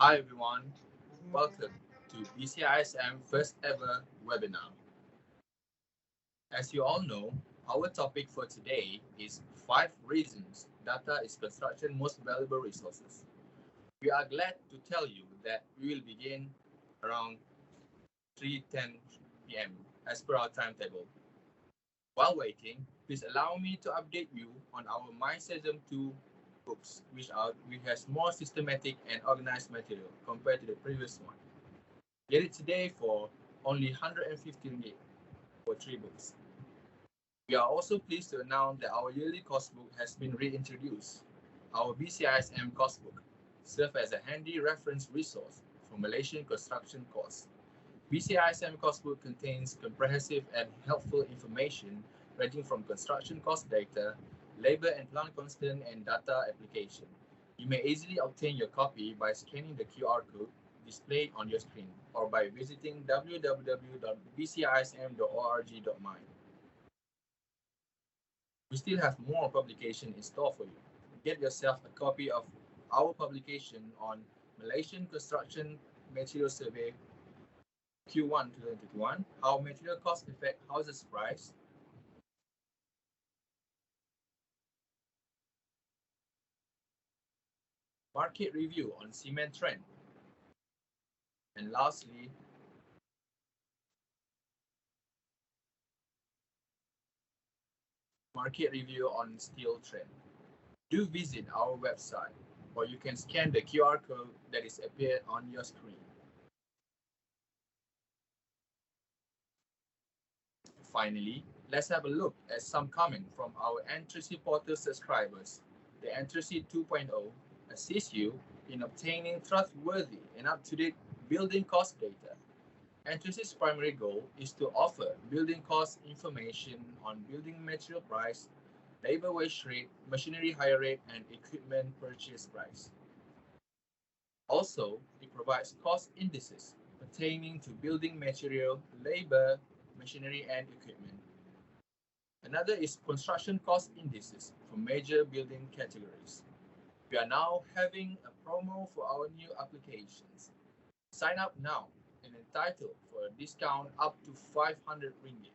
Hi everyone, welcome to BCISM first ever webinar. As you all know, our topic for today is 5 reasons data is construction most valuable resources. We are glad to tell you that we will begin around 3:10 p.m. as per our timetable. While waiting, please allow me to update you on our BCISM 2 books, which has more systematic and organized material compared to the previous one. Get it today for only 150 ringgit for 3 books. We are also pleased to announce that our yearly course book has been reintroduced. Our BCISM course book serves as a handy reference resource for Malaysian construction course. BCISM course book contains comprehensive and helpful information ranging from construction cost data, labor and plant constant, and data application. You may easily obtain your copy by scanning the QR code displayed on your screen or by visiting www.bcism.org.my. We still have more publication in store for you. Get yourself a copy of our publication on Malaysian Construction Material Survey Q1 2021, how material cost affect houses price, market review on cement trend, and lastly, market review on steel trend. Do visit our website, or you can scan the QR code that is appeared on your screen. Finally, let's have a look at some comment from our Entrusted Portal subscribers. The Entrusted 2.0 assists you in obtaining trustworthy and up-to-date building cost data. Entrusted's primary goal is to offer building cost information on building material price, labor wage rate, machinery hire rate, and equipment purchase price. Also, it provides cost indices pertaining to building material, labor, machinery, and equipment. Another is construction cost indices for major building categories. We are now having a promo for our new applications. Sign up now and entitled for a discount up to 500 ringgit.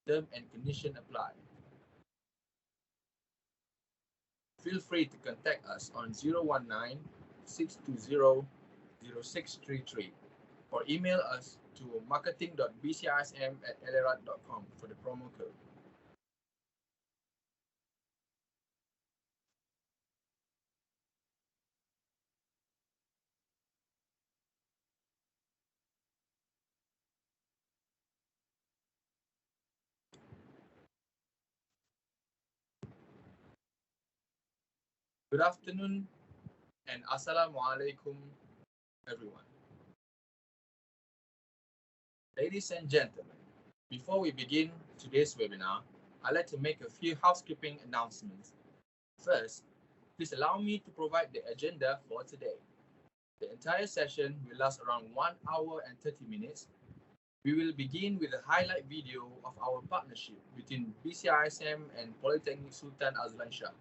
Term and condition apply. Feel free to contact us on 019-620-0633 or email us to marketing.bcism@elerat.com for the promo code. Good afternoon and Assalamualaikum, everyone. Ladies and gentlemen, before we begin today's webinar, I'd like to make a few housekeeping announcements. First, please allow me to provide the agenda for today. The entire session will last around 1 hour and 30 minutes. We will begin with a highlight video of our partnership between BCISM and Polytechnic Sultan Azlan Shah,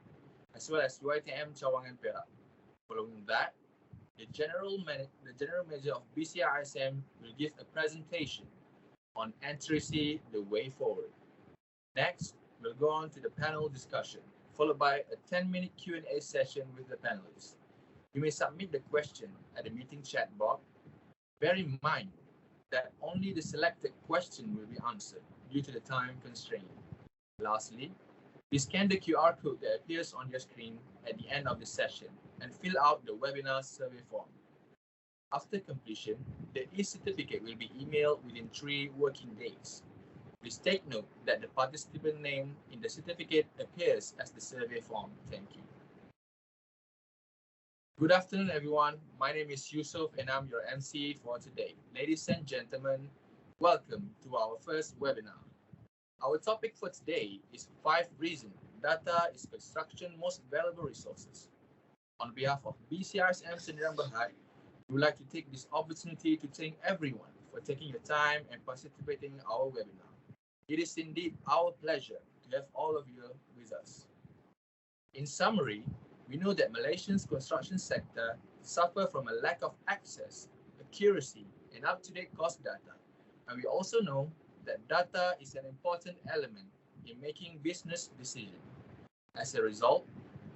as well as UiTM Cawangan Perak. Following that, the general manager of BCISM will give a presentation on N3C, the way forward. Next, we'll go on to the panel discussion, followed by a 10-minute Q&A session with the panelists. You may submit the question at the meeting chat box. Bear in mind that only the selected question will be answered due to the time constraint. Lastly, please scan the QR code that appears on your screen at the end of the session and fill out the webinar survey form. After completion, the e-certificate will be emailed within 3 working days. Please take note that the participant name in the certificate appears as the survey form. Thank you. Good afternoon, everyone. My name is Yusuf and I'm your MC for today. Ladies and gentlemen, welcome to our first webinar. Our topic for today is 5 reasons data is construction's most valuable resources. On behalf of BCISM Sdn Bhd, we would like to take this opportunity to thank everyone for taking your time and participating in our webinar. It is indeed our pleasure to have all of you with us. In summary, we know that Malaysia's construction sector suffer from a lack of access, accuracy, and up-to-date cost data. And we also know that data is an important element in making business decisions. As a result,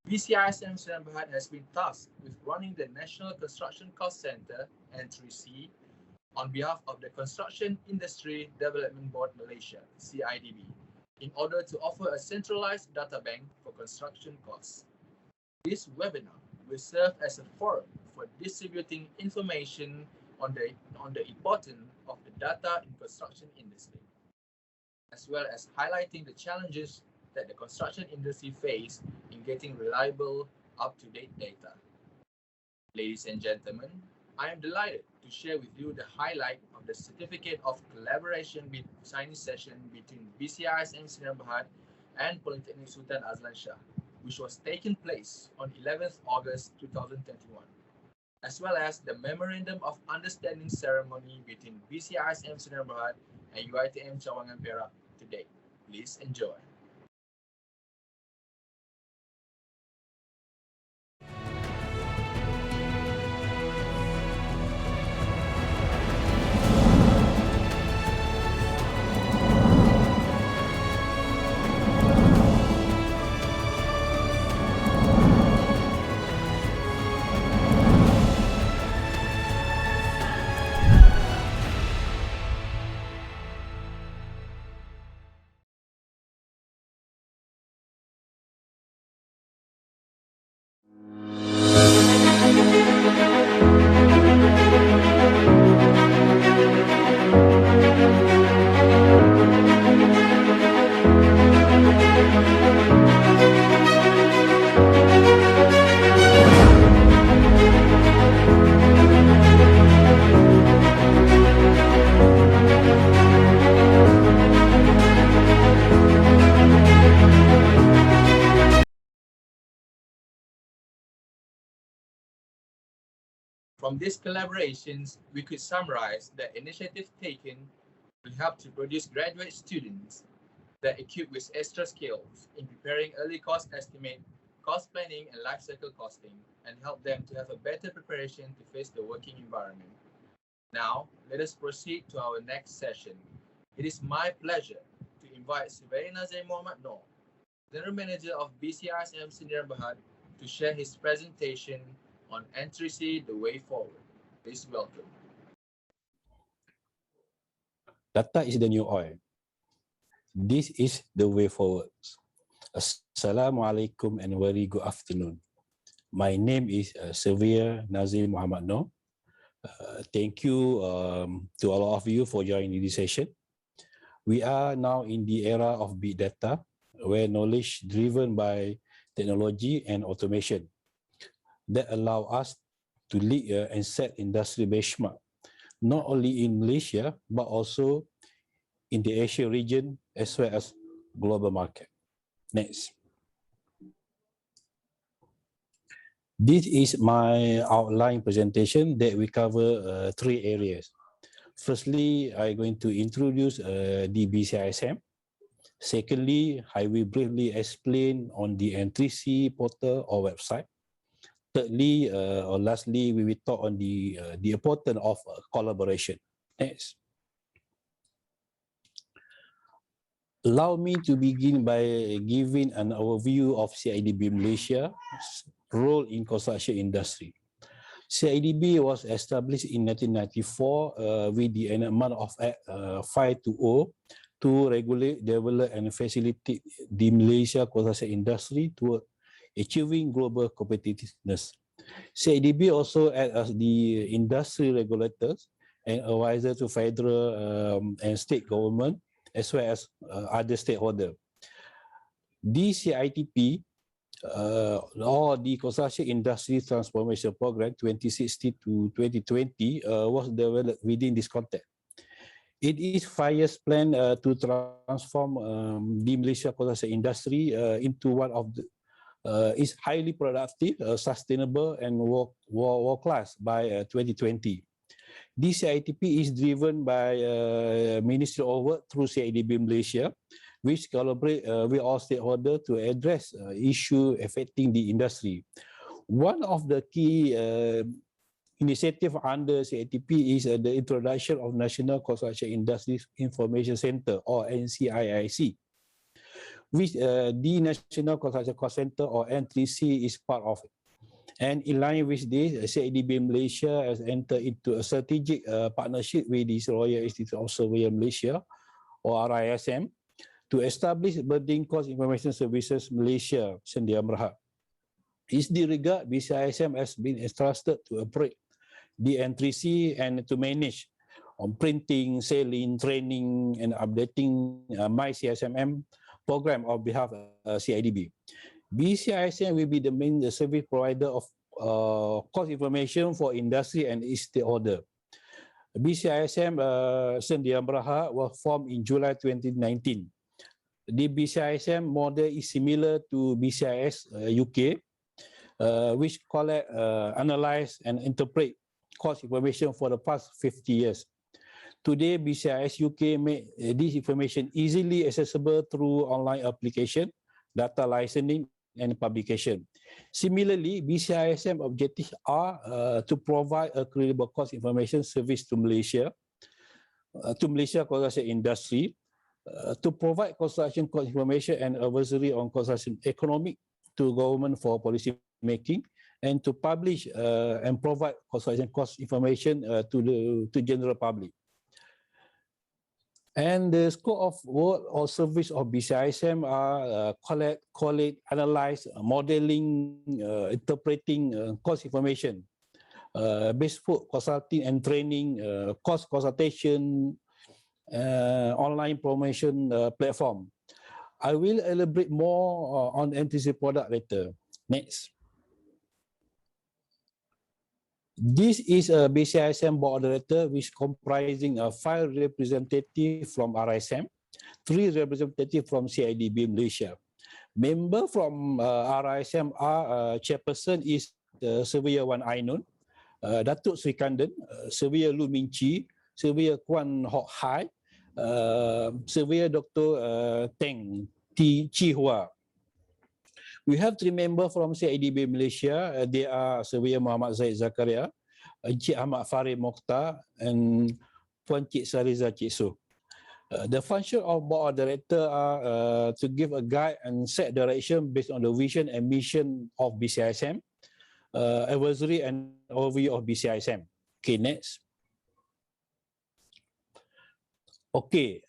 BCISM Sdn Bhd has been tasked with running the National Construction Cost Centre, N3C, on behalf of the Construction Industry Development Board Malaysia, CIDB, in order to offer a centralised data bank for construction costs. This webinar will serve as a forum for distributing information on the importance of the data in construction industry, as well as highlighting the challenges that the construction industry face in getting reliable, up-to-date data. Ladies and gentlemen, I am delighted to share with you the highlight of the Certificate of Collaboration signing session between BCISM Sdn Bhd and Polytechnic Sultan Azlan Shah, which was taken place on 11th August 2021, as well as the Memorandum of Understanding ceremony between BCISM Sdn Bhd and UiTM Cawangan Perak today. Please enjoy. From these collaborations, we could summarize that initiative taken will help to produce graduate students that equipped with extra skills in preparing early cost estimate, cost planning, and life cycle costing, and help them to have a better preparation to face the working environment. Now, let us proceed to our next session. It is my pleasure to invite Surveyor Nazir Muhammad Noor, General Manager of BCISM Sdn Bhd, to share his presentation on N3C, the way forward. Please welcome. Data is the new oil. This is the way forward. Assalamualaikum and very good afternoon. My name is Surveyor Nazir Muhammad Noor. Thank you to all of you for joining this session. We are now in the era of big data, where knowledge driven by technology and automation that allow us to lead and set industry benchmark, not only in Malaysia, but also in the Asia region as well as global market. Next. This is my outline presentation that we cover three areas. Firstly, I'm going to introduce the BCISM. Secondly, I will briefly explain on the N3C portal or website. Thirdly, or lastly, we will talk on the importance of collaboration. Next. Allow me to begin by giving an overview of CIDB Malaysia's role in construction industry. CIDB was established in 1994 with the enactment of Act 520 to regulate, develop, and facilitate the Malaysia construction industry toward achieving global competitiveness. CIDB also acts as the industry regulators and advisor to federal and state government as well as other stakeholders. The CITP, or the Construction Industry Transformation Program 2016 to 2020, was developed within this context. It is 5 years plan to transform the Malaysia construction industry into one of the is highly productive, sustainable, and world-class by 2020. This CITP is driven by Ministry of Work through CIDB Malaysia, which collaborate with all stakeholders to address issues affecting the industry. One of the key initiative under CITP is the introduction of National Construction Industry Information Center, or NCIIC, which the National Construction Cost Center, or N3C, is part of. And in line with this, CIDB Malaysia has entered into a strategic partnership with the Royal Institute of Surveyors Malaysia, or RISM, to establish Building Cost Information Services Malaysia Sdn Bhd. In this regard, BCISM has been entrusted to operate the N3C and to manage on printing, selling, training, and updating my CSMM program on behalf of CIDB. BCISM will be the main service provider of cost information for industry and its stakeholder. BCISM Sdn Bhd was formed in July 2019. The BCISM model is similar to BCIS UK, which collect, analyze, and interpret cost information for the past 50 years. Today, BCIS UK make this information easily accessible through online application, data licensing, and publication. Similarly, BCISM objectives are to provide a credible cost information service to Malaysia construction industry, to provide construction cost information and advisory on construction economic to government for policy making, and to publish and provide construction cost information to general public. And the scope of work or service of BCISM are collect, analyze, modeling, interpreting cost information, bespoke consulting and training, cost consultation, online promotion platform. I will elaborate more on NTC product later. Next. This is a BCISM board director, which comprising 5 representatives from RISM, 3 representatives from CIDB Malaysia. Member from RISM are chairperson is Surveyor Wan Ainun, Datuk Sri Kandan, Surveyor Lu Min Chi, Surveyor Kwan Hock Hai, Surveyor Dr. Teng T. Chi Hua. We have 3 members from CIDB Malaysia. They are Surveyor Muhammad Zaid Zakaria, Encik Ahmad Farid Mokhtar, and Puan Cik Sariza Cik Su. The function of board of director are to give a guide and set direction based on the vision and mission of BCISM, advisory and overview of BCISM. Okay, next. Okay,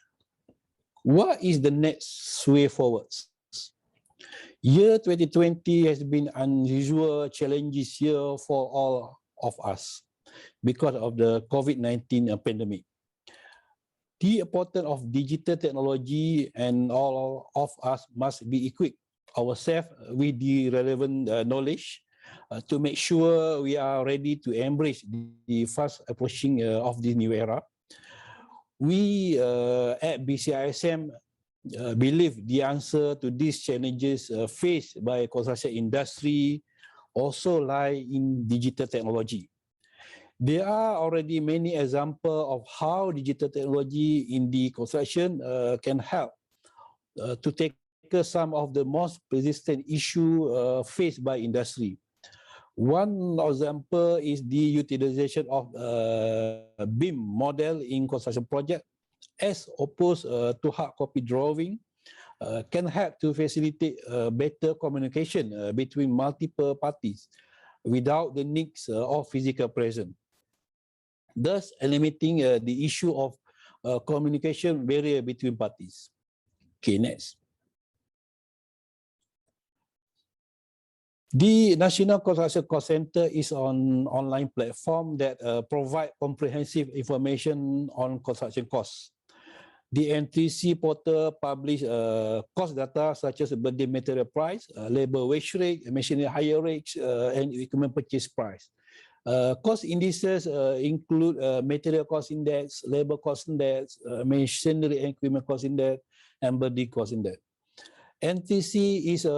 what is the next way forward? Year 2020 has been unusual challenges year for all of us because of the COVID-19 pandemic. The importance of digital technology, and all of us must be equipped ourselves with the relevant knowledge to make sure we are ready to embrace the fast approaching of this new era. We at BCISM believe the answer to these challenges faced by construction industry also lie in digital technology. There are already many examples of how digital technology in the construction can help to tackle some of the most persistent issues faced by industry. One example is the utilization of BIM model in construction project, as opposed to hard copy drawing, can help to facilitate better communication between multiple parties without the needs of physical presence, thus eliminating the issue of communication barrier between parties. Okay, next. The National Construction Cost Center is an online platform that provides comprehensive information on construction costs. The NTC portal publish cost data such as building material price, labor wage rate, machinery hire rates, and equipment purchase price. Cost indices include material cost index, labor cost index, machinery and equipment cost index, and building cost index. NTC is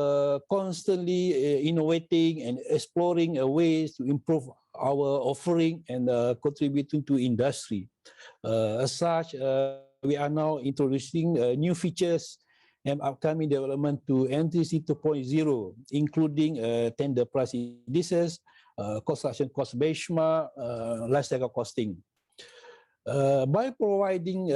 constantly innovating and exploring ways to improve our offering and contributing to industry. As such, we are now introducing new features and upcoming development to NTC 2.0, including tender price indices, construction cost benchmark, life cycle costing. By providing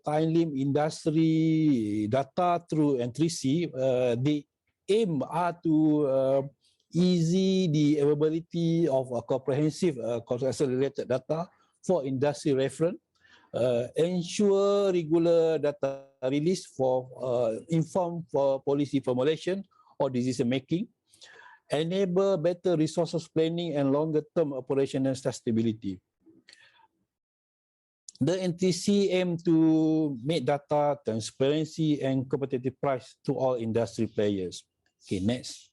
timely industry data through N3C, the aim are to easy the availability of comprehensive construction-related data for industry reference, ensure regular data release for informed for policy formulation or decision making, enable better resources planning and longer-term operational sustainability. The NTC aim to make data transparency and competitive price to all industry players. Okay, next.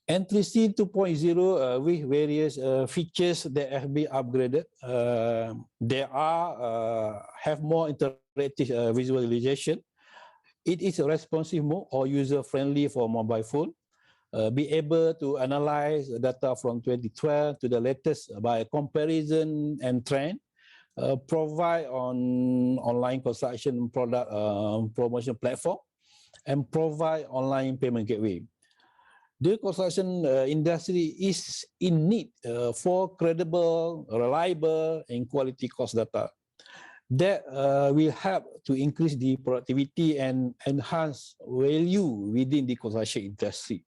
N3C 2.0 with various features that have been upgraded. There are have more interactive visualization. It is a responsive mode or user-friendly for mobile phone. Be able to analyze data from 2012 to the latest by comparison and trend, provide on online construction product promotion platform, and provide online payment gateway. The construction industry is in need for credible, reliable, and quality cost data that will help to increase the productivity and enhance value within the construction industry.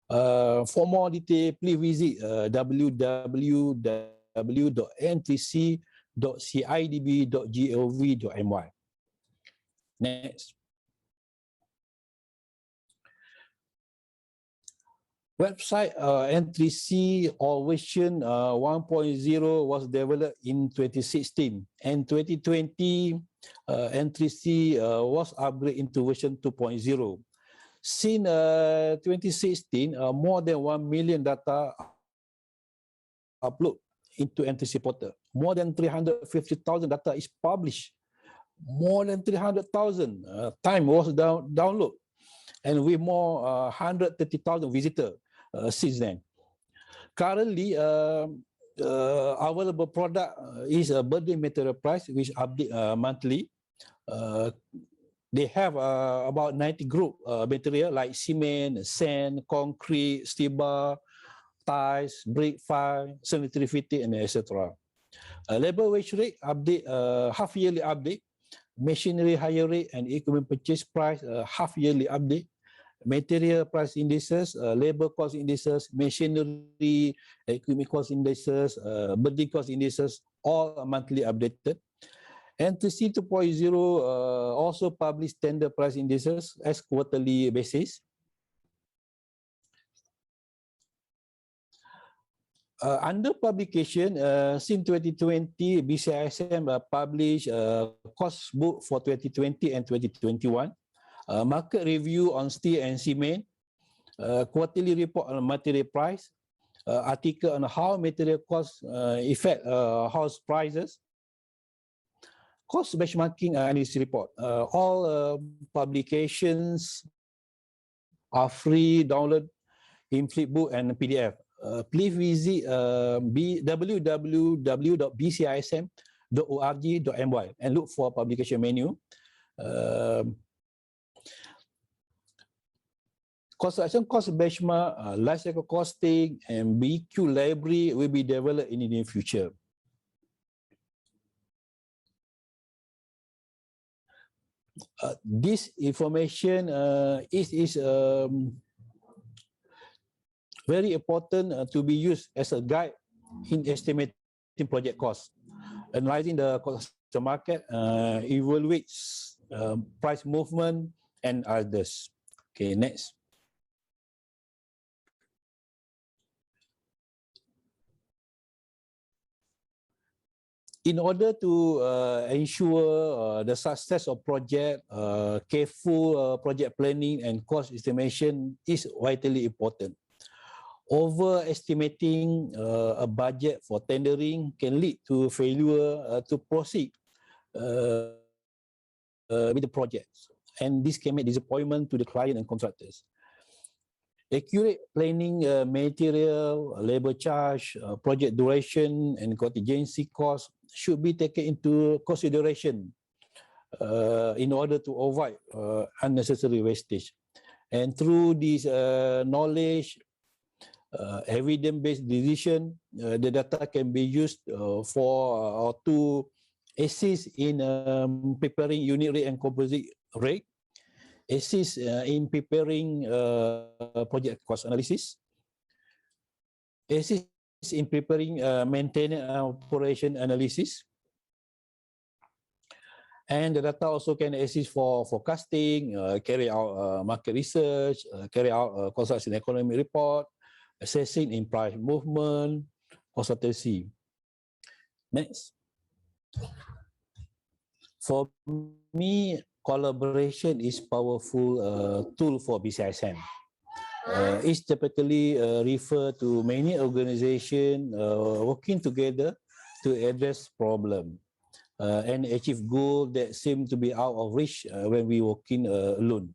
For more detail, please visit www.n3c.cidb.gov.my. Next. Website N3C or version 1.0 was developed in 2016, and 2020 N3C was upgraded into version 2.0. Since 2016, more than 1 million data upload into N3C portal. More than 350,000 data is published. More than 300,000 time was download, and with more 130,000 visitors since then. Currently, available product is a building material price, which update monthly. They have about 90 group material like cement, sand, concrete, steel bar, tiles, brick, fire, sanitary fitting, and etc. Labor wage rate update, half yearly update. Machinery hire rate and equipment purchase price, half yearly update. Material price indices, labor cost indices, machinery, equipment cost indices, building cost indices, all monthly updated. N3C 2.0 also publish tender price indices as quarterly basis. Under publication, since 2020, BCISM published cost book for 2020 and 2021, market review on steel and cement, quarterly report on material price, article on how material costs affect house prices, cost benchmarking analysis report. All publications are free download in Flipbook and PDF. Please visit www.bcism.org.my and look for publication menu. Construction cost benchmark, life cycle costing, and BQ library will be developed in the near future. This information is very important to be used as a guide in estimating project costs, analyzing the construction market, evaluates price movement, and others. Okay, next. In order to ensure the success of project, careful project planning and cost estimation is vitally important. Overestimating a budget for tendering can lead to failure to proceed with the projects, and this can make disappointment to the client and contractors. Accurate planning, material, labor charge, project duration, and contingency costs should be taken into consideration in order to avoid unnecessary wastage. And through this knowledge, evidence-based decision, the data can be used for to assist in preparing unit rate and composite rate, assist in preparing project cost analysis, assist in preparing maintenance and operation analysis, and the data also can assist for forecasting, carry out market research, carry out construction economic report, assessing in price movement, consultancy. Next. For me, collaboration is powerful tool for BCISM. It's typically refer to many organizations working together to address problem and achieve goals that seem to be out of reach when we working alone.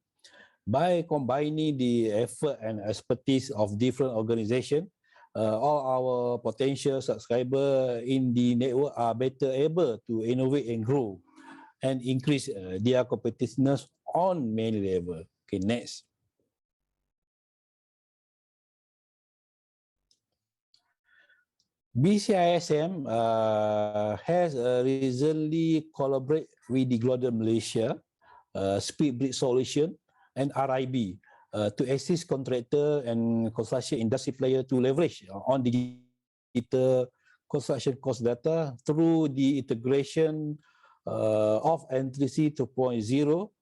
By combining the effort and expertise of different organizations, all our potential subscribers in the network are better able to innovate and grow and increase their competitiveness on many levels. Okay, next. BCISM has recently collaborated with the Global Malaysia, Speed Bridge Solution, and RIB to assist contractor and construction industry players to leverage on digital construction cost data through the integration of N3C 2.0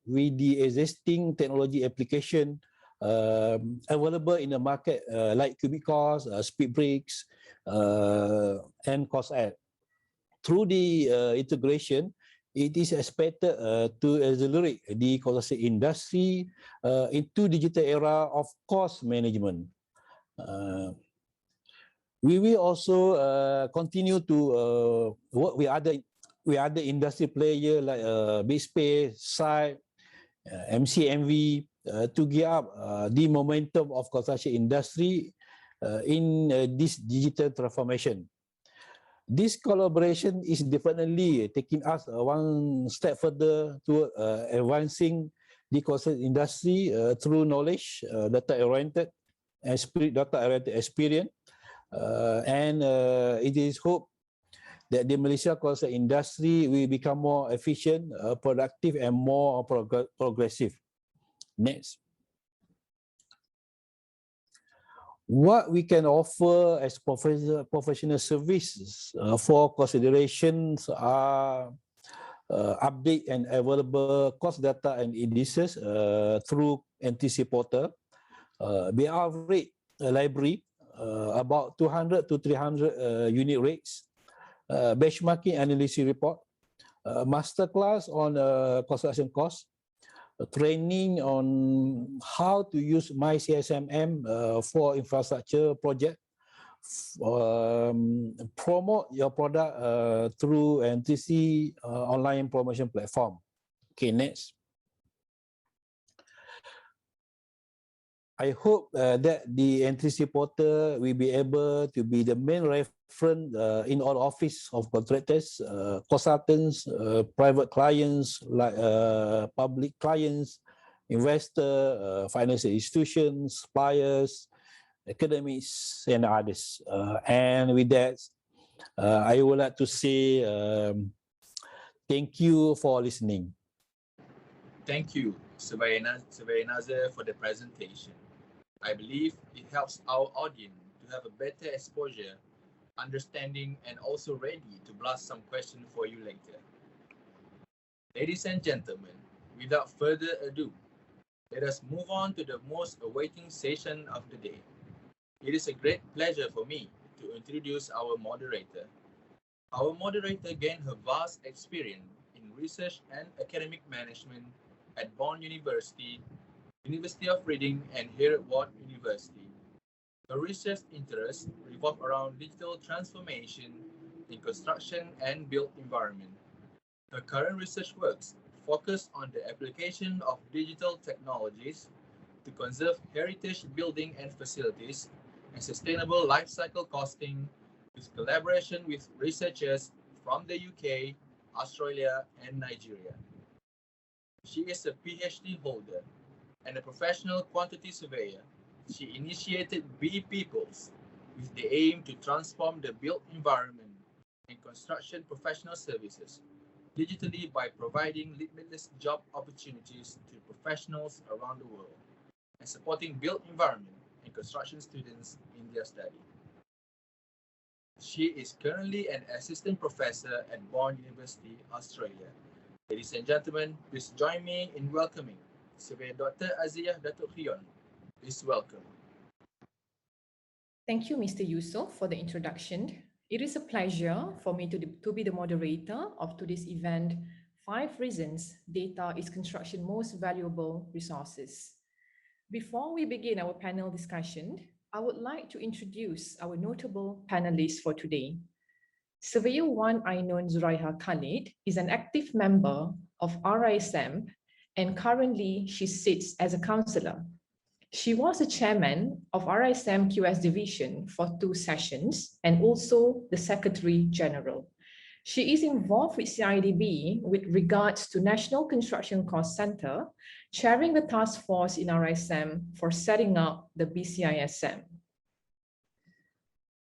with the existing technology application available in the market like cubic cost, speed bricks, and cost add. Through the integration, it is expected to accelerate the construction industry into digital era of cost management. We will also continue to work with other industry players like BSpace, SIDE, MCMV to gear up the momentum of construction industry in this digital transformation. This collaboration is definitely taking us one step further to advancing the construction industry through knowledge, data-oriented, and spirit data-oriented experience. And it is hoped that the Malaysia construction industry will become more efficient, productive, and more progressive. Next. What we can offer as professional services for considerations are update and available cost data and indices through NTC portal, BR rate library, about 200 to 300 unit rates, benchmarking analysis report, masterclass on construction cost, training on how to use MyCSMM for infrastructure project, promote your product through NTC online promotion platform. Okay, next. I hope that the NTC portal will be able to be the main reference in all office of contractors, consultants, private clients, like public clients, investor, financial institutions, suppliers, academics, and others. And with that, I would like to say thank you for listening. Thank you, Surveyor Nazir, for the presentation. I believe it helps our audience to have a better exposure, understanding, and also ready to blast some questions for you later. Ladies and gentlemen, without further ado, let us move on to the most awaiting session of the day. It is a great pleasure for me to introduce our moderator. Our moderator gained her vast experience in research and academic management at Bond University, University of Reading, and here at Ward University. Her research interests revolve around digital transformation in construction and built environment. Her current research works focus on the application of digital technologies to conserve heritage building and facilities and sustainable life cycle costing with collaboration with researchers from the UK, Australia, and Nigeria. She is a PhD holder and a professional quantity surveyor. She initiated B Peoples with the aim to transform the built environment and construction professional services digitally by providing limitless job opportunities to professionals around the world and supporting built environment and construction students in their study. She is currently an assistant professor at Bond University, Australia. Ladies and gentlemen, please join me in welcoming Surveyor Dr. Aziyah Datuk Khion. Please welcome. Thank you, Mr. Yusof, for the introduction. It is a pleasure for me to be the moderator of today's event, 5 Reasons Data is Construction's Most Valuable Resources. Before we begin our panel discussion, I would like to introduce our notable panelists for today. Surveyor 1 Ainun Zuraiha Khalid is an active member of RISM and currently she sits as a councillor. She was a chairman of RISM QS division for 2 sessions and also the Secretary General. She is involved with CIDB with regards to National Construction Cost Centre, chairing the task force in RISM for setting up the BCISM.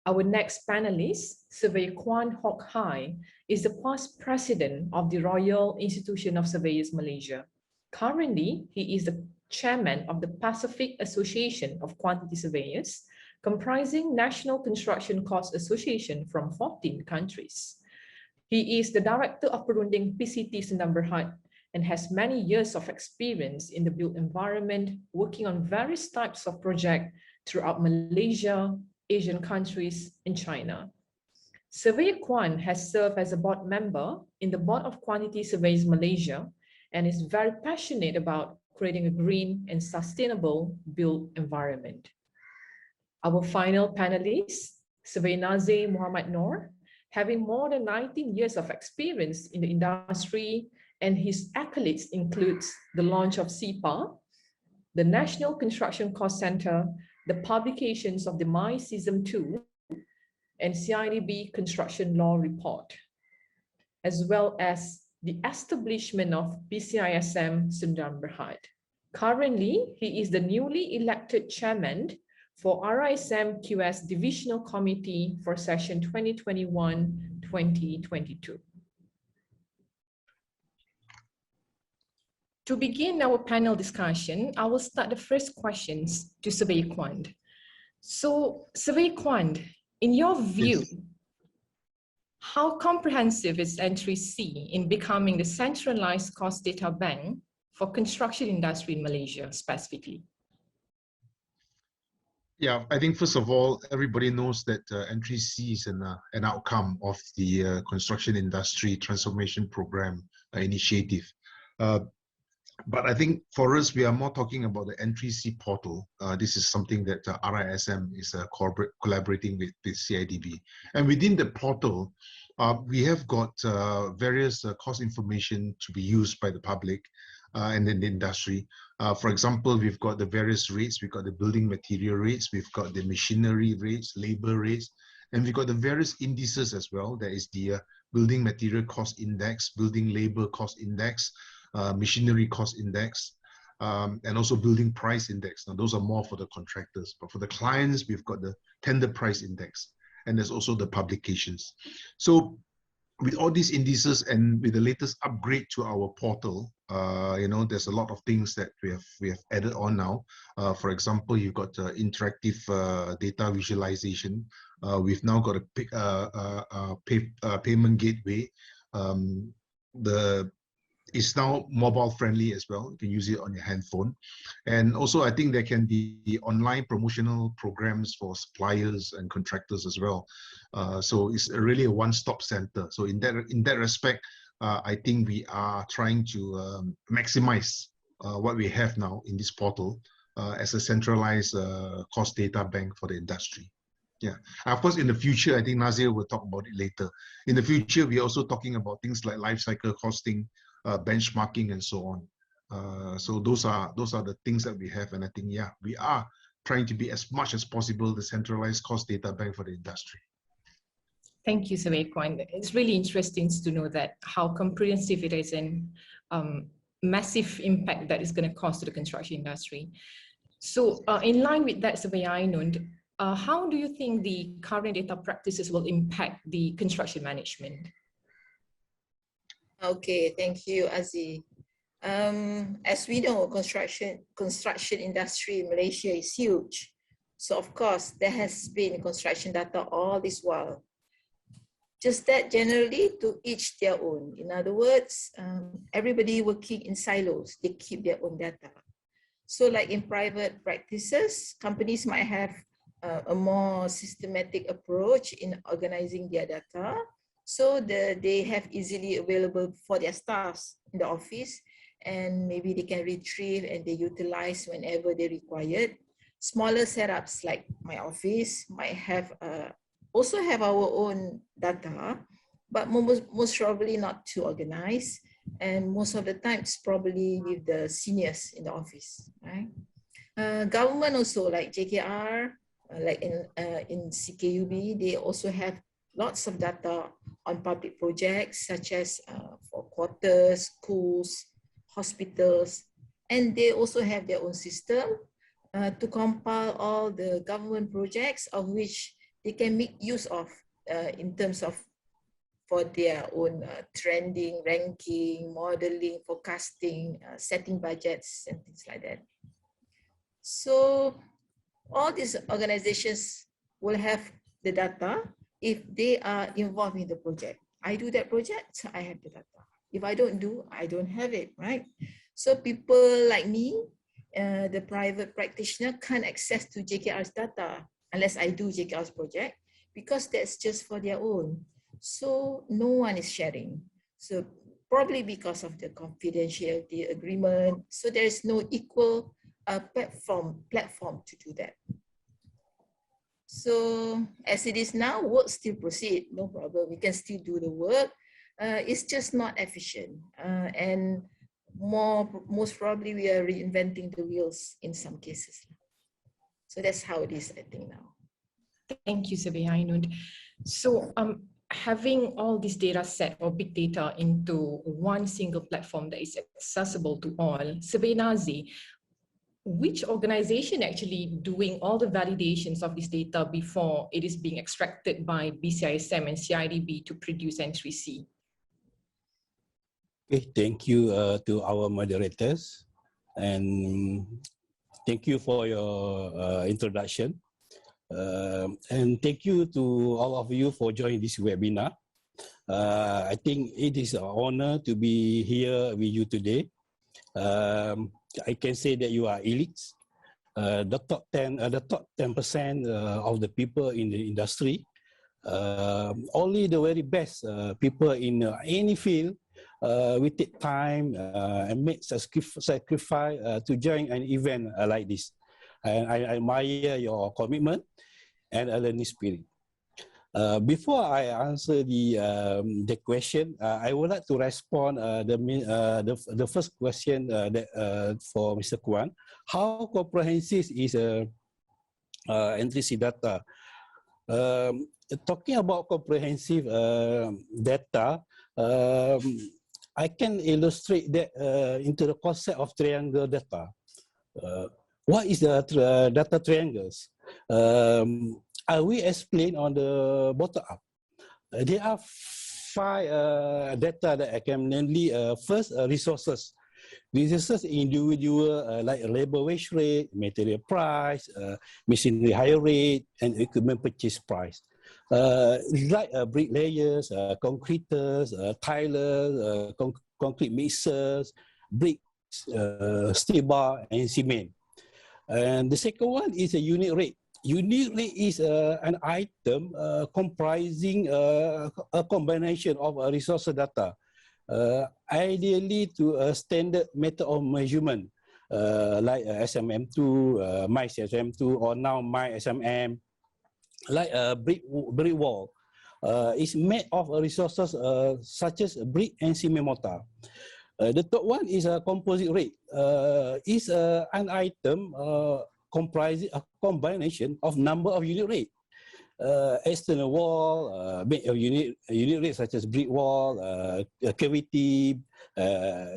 Our next panelist, Surveyor Kwan Hock Hai, is the past president of the Royal Institution of Surveyors Malaysia. Currently, he is the chairman of the Pacific Association of Quantity Surveyors, comprising National Construction Cost Association from 14 countries. He is the director of Perunding PCT Sdn Bhd and has many years of experience in the built environment, working on various types of projects throughout Malaysia, Asian countries, and China. Surveyor Kwan has served as a board member in the Board of Quantity Surveyors Malaysia and is very passionate about creating a green and sustainable built environment. Our final panelist, Surveyor Nazir Muhammad Noor, having more than 19 years of experience in the industry, and his accolades includes the launch of CIPA, the National Construction Cost Centre, the publications of the BCISM 2 and CIDB Construction Law Report, as well as the establishment of BCISM Sdn Bhd. Currently, he is the newly elected chairman for RISM QS Divisional Committee for session 2021-2022. To begin our panel discussion, I will start the first questions to Surveyor Kwan. So, Surveyor Kwan, in your view, Yes. how comprehensive is Entry C in becoming the centralized cost data bank for construction industry in Malaysia specifically? Yeah, I think first of all, everybody knows that Entry C is an outcome of the construction industry transformation program initiative. But I think for us, we are more talking about the Entry C portal. This is something that RISM is collaborating with CIDB. And within the portal, we have got various cost information to be used by the public and then the industry. For example, we've got the various rates, we've got the building material rates, we've got the machinery rates, labor rates, and we've got the various indices as well. There is the building material cost index, building labor cost index, machinery cost index, and also building price index. Now, those are more for the contractors, but for the clients, we've got the tender price index, and there's also the publications. So with all these indices and with the latest upgrade to our portal, there's a lot of things that we have added on now. For example, you've got interactive data visualization. We've now got a payment gateway. It's now mobile friendly as well. You can use it on your handphone. And also I think there can be online promotional programs for suppliers and contractors as well. So it's really a one-stop center. So in that respect, I think we are trying to maximize what we have now in this portal as a centralized cost data bank for the industry. Yeah, of course, in the future, I think Nazir will talk about it later. In the future, we're also talking about things like life cycle costing, benchmarking, and so on. So those are the things that we have, and I think we are trying to be as much as possible the centralized cost data bank for the industry. Thank you, Surveyor Kwan. It's really interesting to know that how comprehensive it is and massive impact that is going to cause to the construction industry. So in line with that, Surveyor Ainun, how do you think the current data practices will impact the construction management? Okay, thank you, Aziz. As we know, construction industry in Malaysia is huge. So of course, there has been construction data all this while. Just that generally to each their own. In other words, everybody working in silos, they keep their own data. So like in private practices, companies might have a more systematic approach in organizing their data. So they have easily available for their staffs in the office, and maybe they can retrieve and they utilize whenever they required. Smaller setups like my office might have also have our own data, but most probably not too organized. And most of the time it's probably with the seniors in the office, right? Government also like JKR, like in CKUB, they also have lots of data on public projects such as for quarters, schools, hospitals, and they also have their own system to compile all the government projects of which they can make use of in terms of for their own trending, ranking, modeling, forecasting, setting budgets and things like that. So all these organizations will have the data if they are involved in the project. I do that project, so I have the data. If I don't do, I don't have it, right? So people like me, the private practitioner, can't access to JKR's data unless I do JKR's project, because that's just for their own. So no one is sharing. So probably because of the confidentiality agreement, so there is no equal platform to do that. So as it is now, work still proceed, no problem. We can still do the work. It's just not efficient. And most probably we are reinventing the wheels in some cases. So that's how it is, I think now. Thank you, Surveyor Ainun. So having all this data set or big data into one single platform that is accessible to all, Surveyor Nazi, which organization actually doing all the validations of this data before it is being extracted by BCISM and CIDB to produce entry C? Okay, thank you to our moderators, and thank you for your introduction. And thank you to all of you for joining this webinar. I think it is an honor to be here with you today. I can say that you are elites, the top 10% of the people in the industry. Only the very best people in any field we take time and make sacrifice to join an event like this. And I admire your commitment and a learning spirit. Before I answer the question, I would like to respond the first question for Mr. Kwan. How comprehensive is entry C data? Talking about comprehensive data, I can illustrate that into the concept of triangle data. What is the data triangles? I will explain on the bottom up. There are 5 data that I can namely first resources. Resources individual like labor wage rate, material price, machinery hire rate, and equipment purchase price. Like bricklayers, concreters, tilers, concrete mixers, bricks, steel bar, and cement. And the second one is a unit rate. Unit rate is an item comprising a combination of resource data, ideally to a standard method of measurement, like SMM2, MySMM2, or now MySMM, like a brick wall. Is made of resources such as brick and cement mortar. The third one is a composite rate. Is an item comprising a combination of number of unit rate. External wall, unit rate such as brick wall, cavity,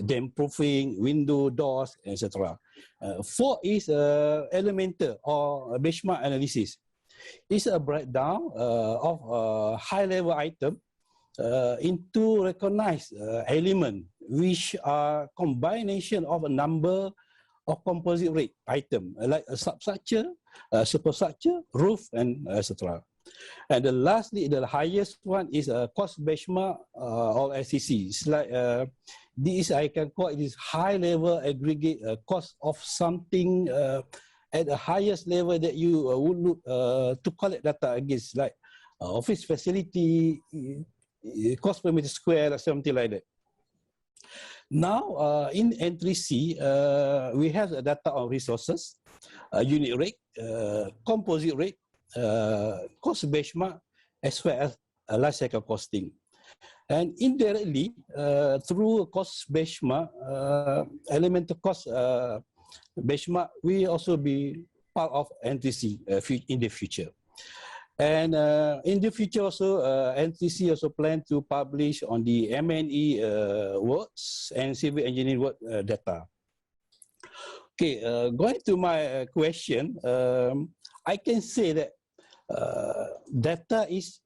dam proofing, window, doors, etc. 4 is elemental or benchmark analysis. It's a breakdown of high-level item into recognized element, which are combination of a number of composite rate item, like a substructure, superstructure, roof, and etc. And lastly, the highest one is a cost benchmark or SCC. It's like this, I can call it is high-level aggregate cost of something at the highest level that you would look to collect data against, like office facility, cost per meter square, or something like that. Now, in entry C, we have the data on resources, unit rate, composite rate, cost benchmark, as well as life cycle costing. And indirectly, through cost benchmark, elemental cost benchmark, we also be part of entry C in the future. And in the future also, NTC also plan to publish on the M&E works and civil engineering work data. Okay, going to my question, I can say that data is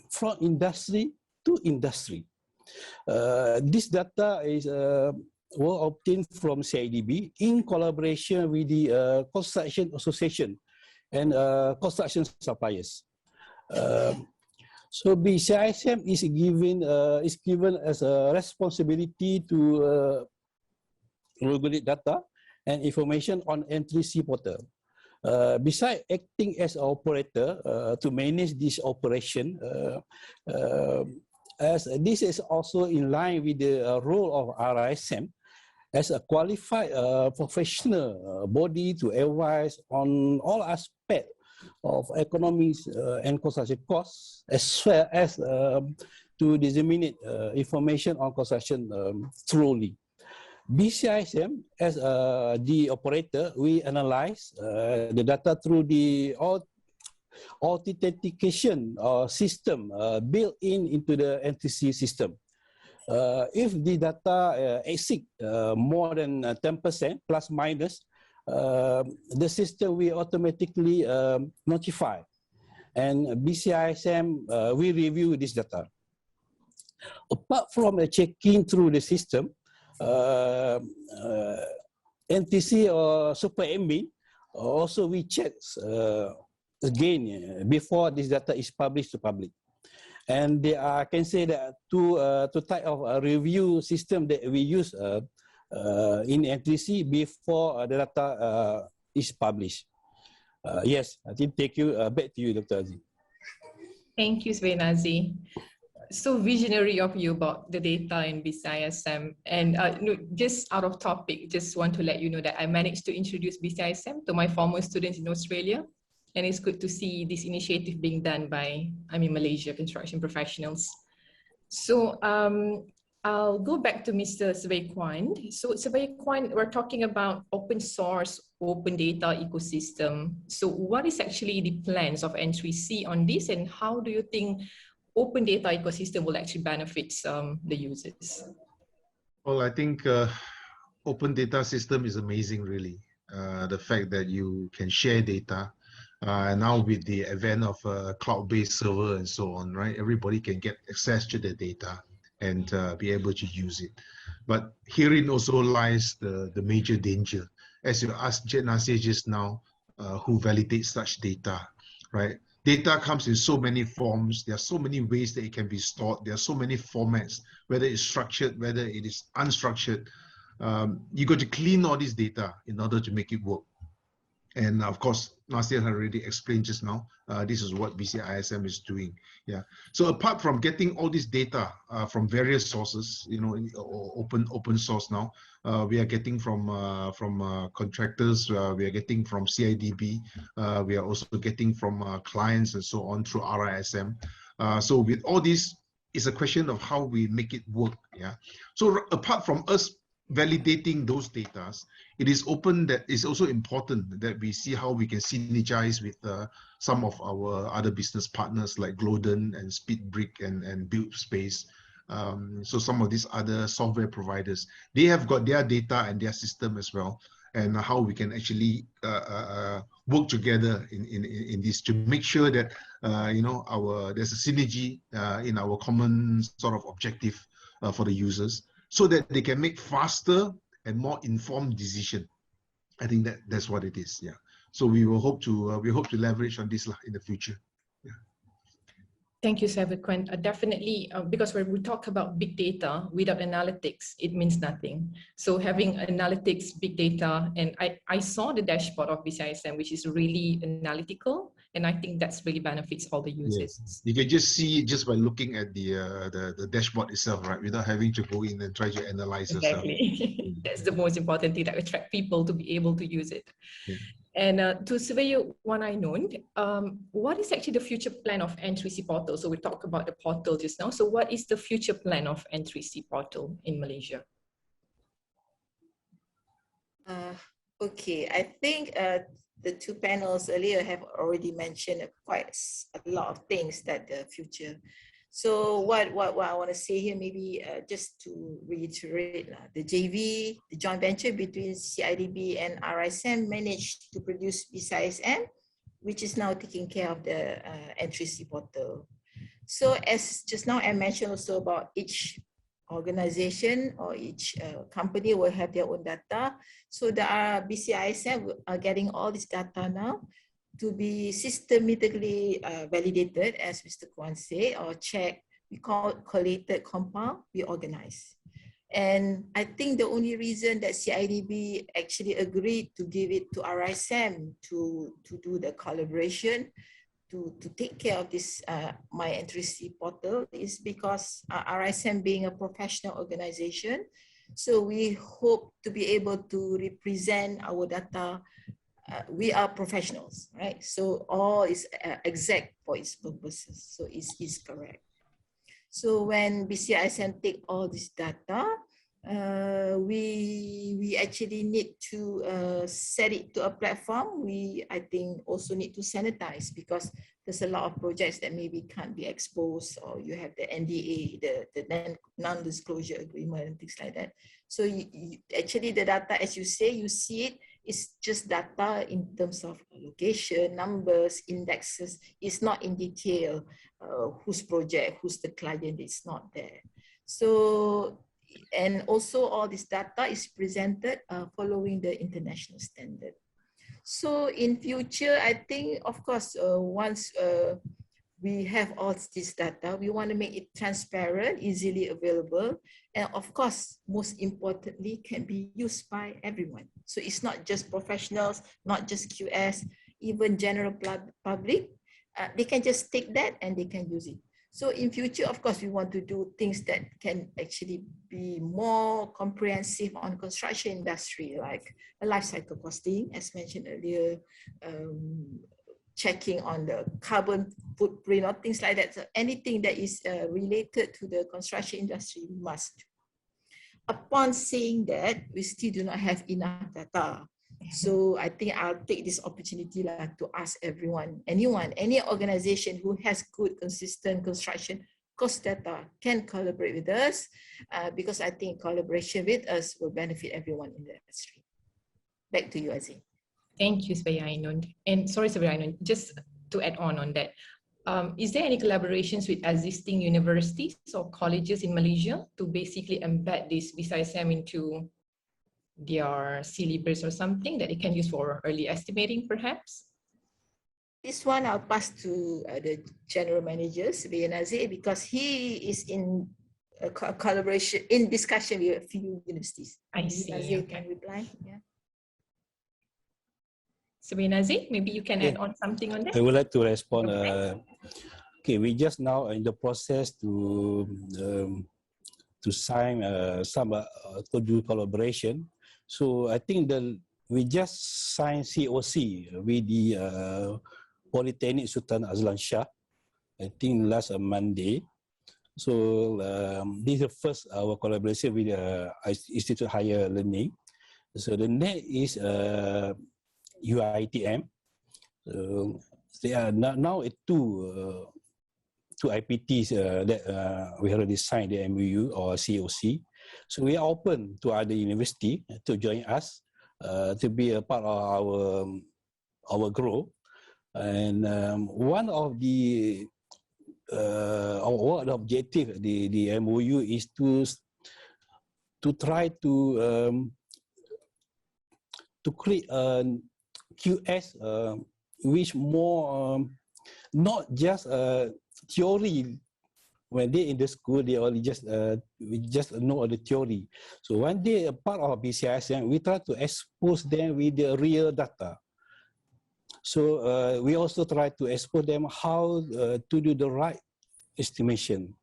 from industry to industry. This data is were obtained from CIDB in collaboration with the construction association and construction suppliers. So BCISM is given as a responsibility to regulate data and information on entry C portal. Besides acting as an operator to manage this operation, as this is also in line with the role of RISM as a qualified professional body to advise on all aspects of economics and construction costs, as well as to disseminate information on construction thoroughly. BCISM, as the operator, we analyze the data through the authentication system built into the NTC system. If the data exceed more than 10% plus minus, the system will automatically notify, and BCISM will review this data. Apart from checking through the system, NTC or super admin also we check again before this data is published to public. And there are, I can say that two type of review system that we use in NTC before the data is published. Yes, I think take you back to you, Dr. Aziz. Thank you, Svenazi. So visionary of you about the data in BCISM. And just out of topic, just want to let you know that I managed to introduce BCISM to my former students in Australia. And it's good to see this initiative being done by, Malaysia construction professionals. So I'll go back to Mr. Survey Kwan. So Survey Kwan, we're talking about open source, open data ecosystem. So what is actually the plans of entry C on this, and how do you think open data ecosystem will actually benefit the users? Well, I think open data system is amazing, really. The fact that you can share data. And now with the advent of cloud-based server and so on, right? Everybody can get access to the data and be able to use it. But herein also lies the major danger. As you asked Nasir just now, who validates such data, right? Data comes in so many forms. There are so many ways that it can be stored. There are so many formats, whether it's structured, whether it is unstructured. You got to clean all this data in order to make it work. And of course, Nasir had already explained just now, this is what BCISM is doing. Yeah. So apart from getting all this data from various sources, open source now, we are getting from contractors, we are getting from CIDB, we are also getting from clients and so on through RISM. So with all this, it's a question of how we make it work. Yeah. So apart from us validating those data, it is open that it's also important that we see how we can synergize with some of our other business partners like Gloden and Speedbrick and Build Space So some of these other software providers, they have got their data and their system as well, and how we can actually work together in this to make sure that there's a synergy in our common sort of objective for the users, so that they can make faster and more informed decision. I think that's what it is. Yeah. So we hope to leverage on this in the future. Yeah. Thank you, Sevequent. Definitely, because when we talk about big data without analytics, it means nothing. So having analytics, big data, and I saw the dashboard of BCISM, which is really analytical, and I think that's really benefits all the users. Yes. You can just see it just by looking at the dashboard itself, right? Without having to go in and try to analyze yourself. Exactly. That's the most important thing, that attract people to be able to use it. Yeah. And to Surveyor Wan Ainun, what is actually the future plan of N3C portal? So we talked about the portal just now. So what is the future plan of N3C portal in Malaysia? Okay, I think the two panels earlier have already mentioned quite a lot of things that the future. So what I want to say here, maybe just to reiterate, the JV, the joint venture between CIDB and RISM managed to produce BCISM, which is now taking care of the N3C portal. So as just now I mentioned also about each organization or each company will have their own data. So the BCISM are getting all this data now to be systematically validated, as Mr. Kwan said, or checked. We call it collated, compiled, we organize. And I think the only reason that CIDB actually agreed to give it to RISM to do the collaboration, to take care of this My N3C portal is because RISM being a professional organization, so we hope to be able to represent our data. We are professionals, right? So all is exact for its purposes. So it's correct. So when BCISM take all this data, we actually need to set it to a platform. I think also need to sanitize, because there's a lot of projects that maybe can't be exposed, or you have the NDA, the non-disclosure agreement and things like that. So actually the data, as you say, you see it, it's just data in terms of location, numbers, indexes. It's not in detail whose project, who's the client, it's not there. So, and also all this data is presented following the international standard. So in future, I think, of course, once we have all this data, we want to make it transparent, easily available, and of course, most importantly, can be used by everyone. So it's not just professionals, not just QS, even general public. They can just take that and they can use it. So in future, of course, we want to do things that can actually be more comprehensive on construction industry, like a life cycle costing, as mentioned earlier, checking on the carbon footprint or things like that. So anything that is related to the construction industry, we must do. Upon saying that, we still do not have enough data. So I think I'll take this opportunity to ask everyone, anyone, any organization who has good, consistent construction cost data can collaborate with us, because I think collaboration with us will benefit everyone in the industry. Back to you, Azim. Thank you, Surveyor Ainun. And sorry, Surveyor Ainun, just to add on that, is there any collaborations with existing universities or colleges in Malaysia to basically embed this BCISM into their syllabus or something that they can use for early estimating, perhaps? This one I'll pass to the general manager, Surveyor Nazir, because he is in a collaboration, in discussion with a few universities. I see. Nazir Okay. can reply. Yeah. Surveyor Nazir, maybe you can add on something on that? I would like to respond. Okay. Okay, we just now in the process to sign some to do collaboration. So I think we just signed COC with the Polytechnic Sultan Azlan Shah, I think last Monday. So this is the first our collaboration with Institute Higher Learning. So the next is UiTM. They are now two two IPTs that we already signed the MOU or COC. So we are open to other university to join us to be a part of our growth. And one of the objective the MOU is to try to create a QS which more not just theory. When they in the school, they only just know the theory. So when they are part of BCISM, we try to expose them with the real data. So we also try to expose them how to do the right estimation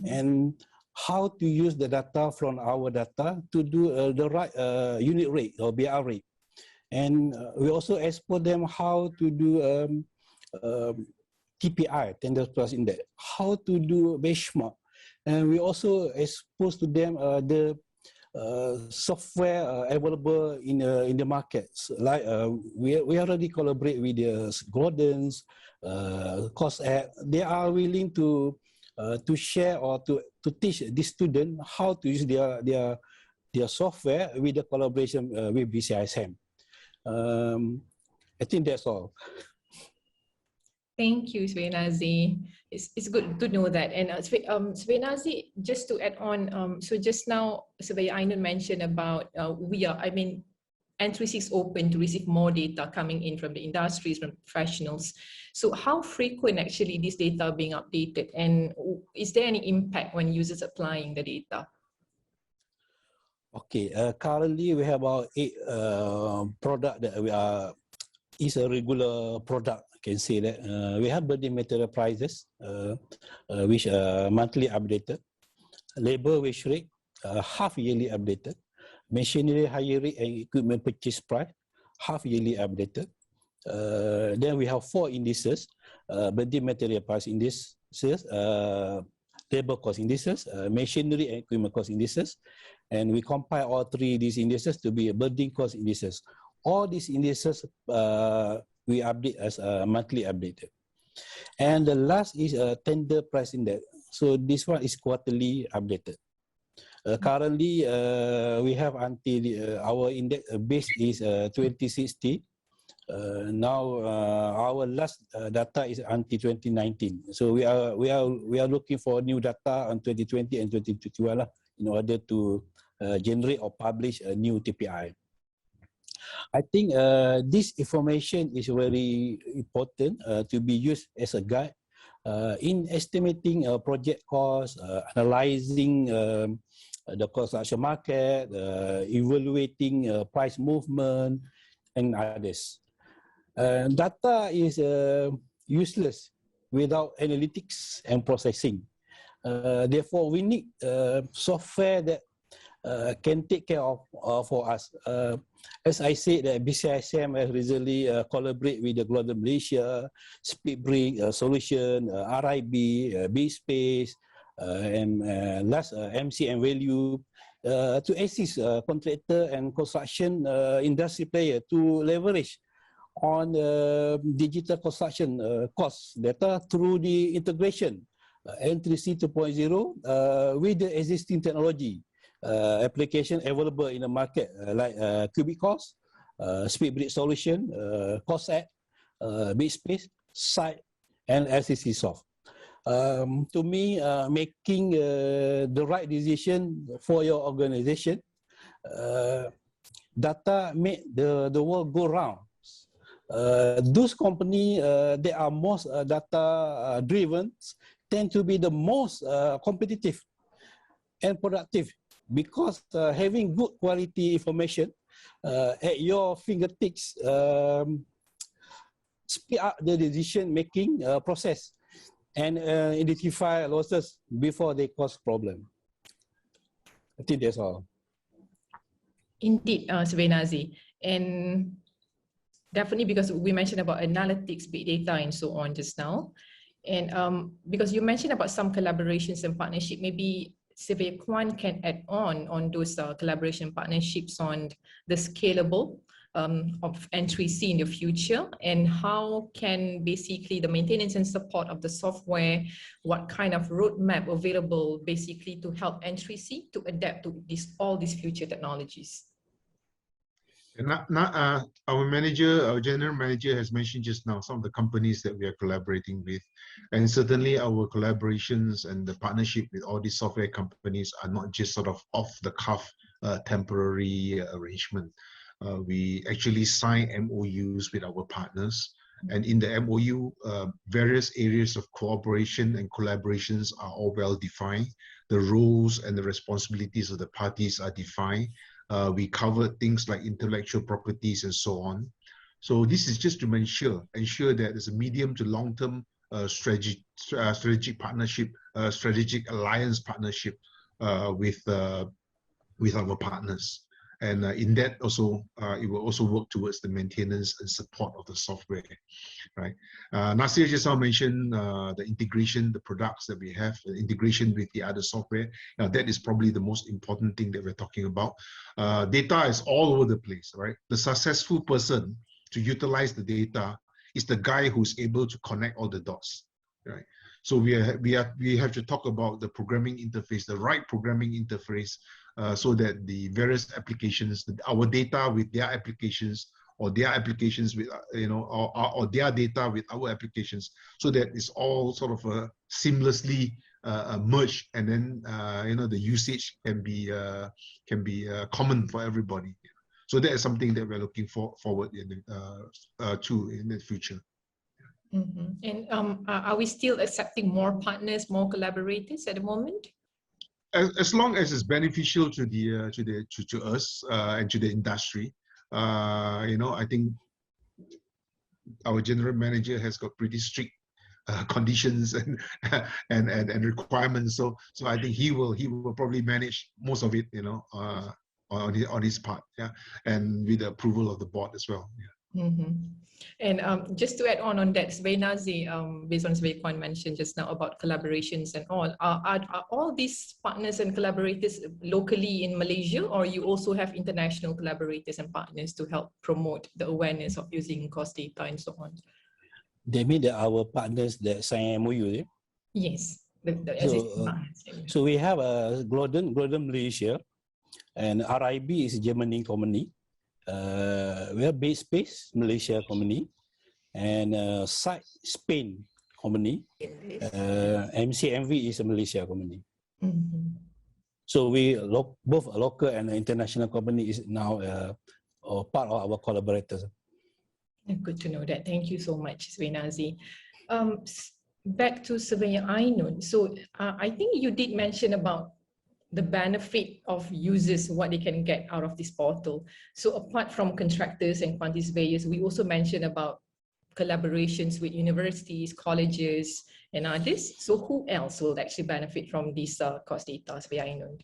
and how to use the data from our data to do the right unit rate or BR rate. And we also expose them how to do TPI, tender price index, how to do benchmark. And we also expose to them the software available in the markets. Like we already collaborate with the Gordon's, Cost App. They are willing to share or to teach the student how to use their software with the collaboration with BCISM. I think that's all. Thank you, Svenazi. It's good to know that. And Svenazi, just to add on, so just now, Surveyor Ainun mentioned about N36 is open to receive more data coming in from the industries, from professionals. So how frequent actually this data are being updated, and is there any impact when users applying the data? Okay, currently we have about 8 product that we are, is a regular product. I can say that we have building material prices, which are monthly updated, labor wage rate, half yearly updated, machinery hire rate and equipment purchase price, half yearly updated. Then we have 4 indices, building material price indices, labor cost indices, machinery and equipment cost indices, and we compile all 3 these indices to be a building cost indices. All these indices we update as monthly updated. And the last is a tender price index. So this one is quarterly updated. Currently, we have until our index base is 2060. Now our last data is until 2019. So we are looking for new data on 2020 and 2021 in order to generate or publish a new TPI. I think this information is very important to be used as a guide in estimating project cost, analyzing the construction market, evaluating price movement, and others. Data is useless without analytics and processing. Therefore, we need software that can take care of for us. As I said, BCISM has recently collaborated with the Global Malaysia, Speedbrick Solution, RIB, B-Space, and last MC and Value to assist contractor and construction industry player to leverage on digital construction cost data through the integration N3C 2.0 with the existing technology. Application available in the market like Cubic Cost, Speedbrick Solution, Cost App, B-Space, Site, and LCC Soft. To me, making the right decision for your organization, data make the world go round. Those companies that are most data driven tend to be the most competitive and productive. Because having good quality information at your fingertips speed up the decision-making process and identify losses before they cause problem. I think that's all. Indeed, Svenazi. And definitely because we mentioned about analytics, big data, and so on just now. And because you mentioned about some collaborations and partnership, maybe Surveyor Kwan can add on those collaboration partnerships on the scalable of N3C in the future, and how can basically the maintenance and support of the software, what kind of roadmap available basically to help N3C to adapt to all these future technologies? Our general manager has mentioned just now some of the companies that we are collaborating with, and certainly our collaborations and the partnership with all these software companies are not just sort of off the cuff temporary arrangement. We actually sign MOUs with our partners, and in the MOU, various areas of cooperation and collaborations are all well defined. The roles and the responsibilities of the parties are defined. We covered things like intellectual properties and so on. So this is just to ensure that there's a medium to long-term strategic partnership, strategic alliance partnership with our partners. And in that also, it will also work towards the maintenance and support of the software, right? Nasir just now mentioned the integration, the products that we have, the integration with the other software. Now, that is probably the most important thing that we're talking about. Data is all over the place, right? The successful person to utilize the data is the guy who's able to connect all the dots, right? So we have to talk about the programming interface, the right programming interface, so that the various applications, our data with their applications, or their applications with or their data with our applications, so that it's all sort of seamlessly merged, and then the usage can be common for everybody. So that is something that we're looking forward to in the future. Mm-hmm. And are we still accepting more partners, more collaborators at the moment? As long as it's beneficial to us and to the industry, I think our general manager has got pretty strict conditions and requirements. So I think he will probably manage most of it, on his part, yeah, and with the approval of the board as well. Yeah. Mm-hmm. And just to add on that, Sveinazi, based on Sveikwan mentioned just now about collaborations and all, are all these partners and collaborators locally in Malaysia, or you also have international collaborators and partners to help promote the awareness of using cost data and so on? They mean that our partners that sign MOU, yeah? Yes. So we have a Golden Malaysia, and RIB is Germany company. We have Base Space Malaysia company, and Site Spain company. MCMV is a Malaysia company. Mm-hmm. So we both a local and an international company is now part of our collaborators. Good to know that. Thank you so much, Sveinazi. Back to Surveyor Ainun. So I think you did mention about the benefit of users, what they can get out of this portal. So apart from contractors and quantity surveyors, we also mentioned about collaborations with universities, colleges, and others. So who else will actually benefit from this cost data, Surveyor Ainun?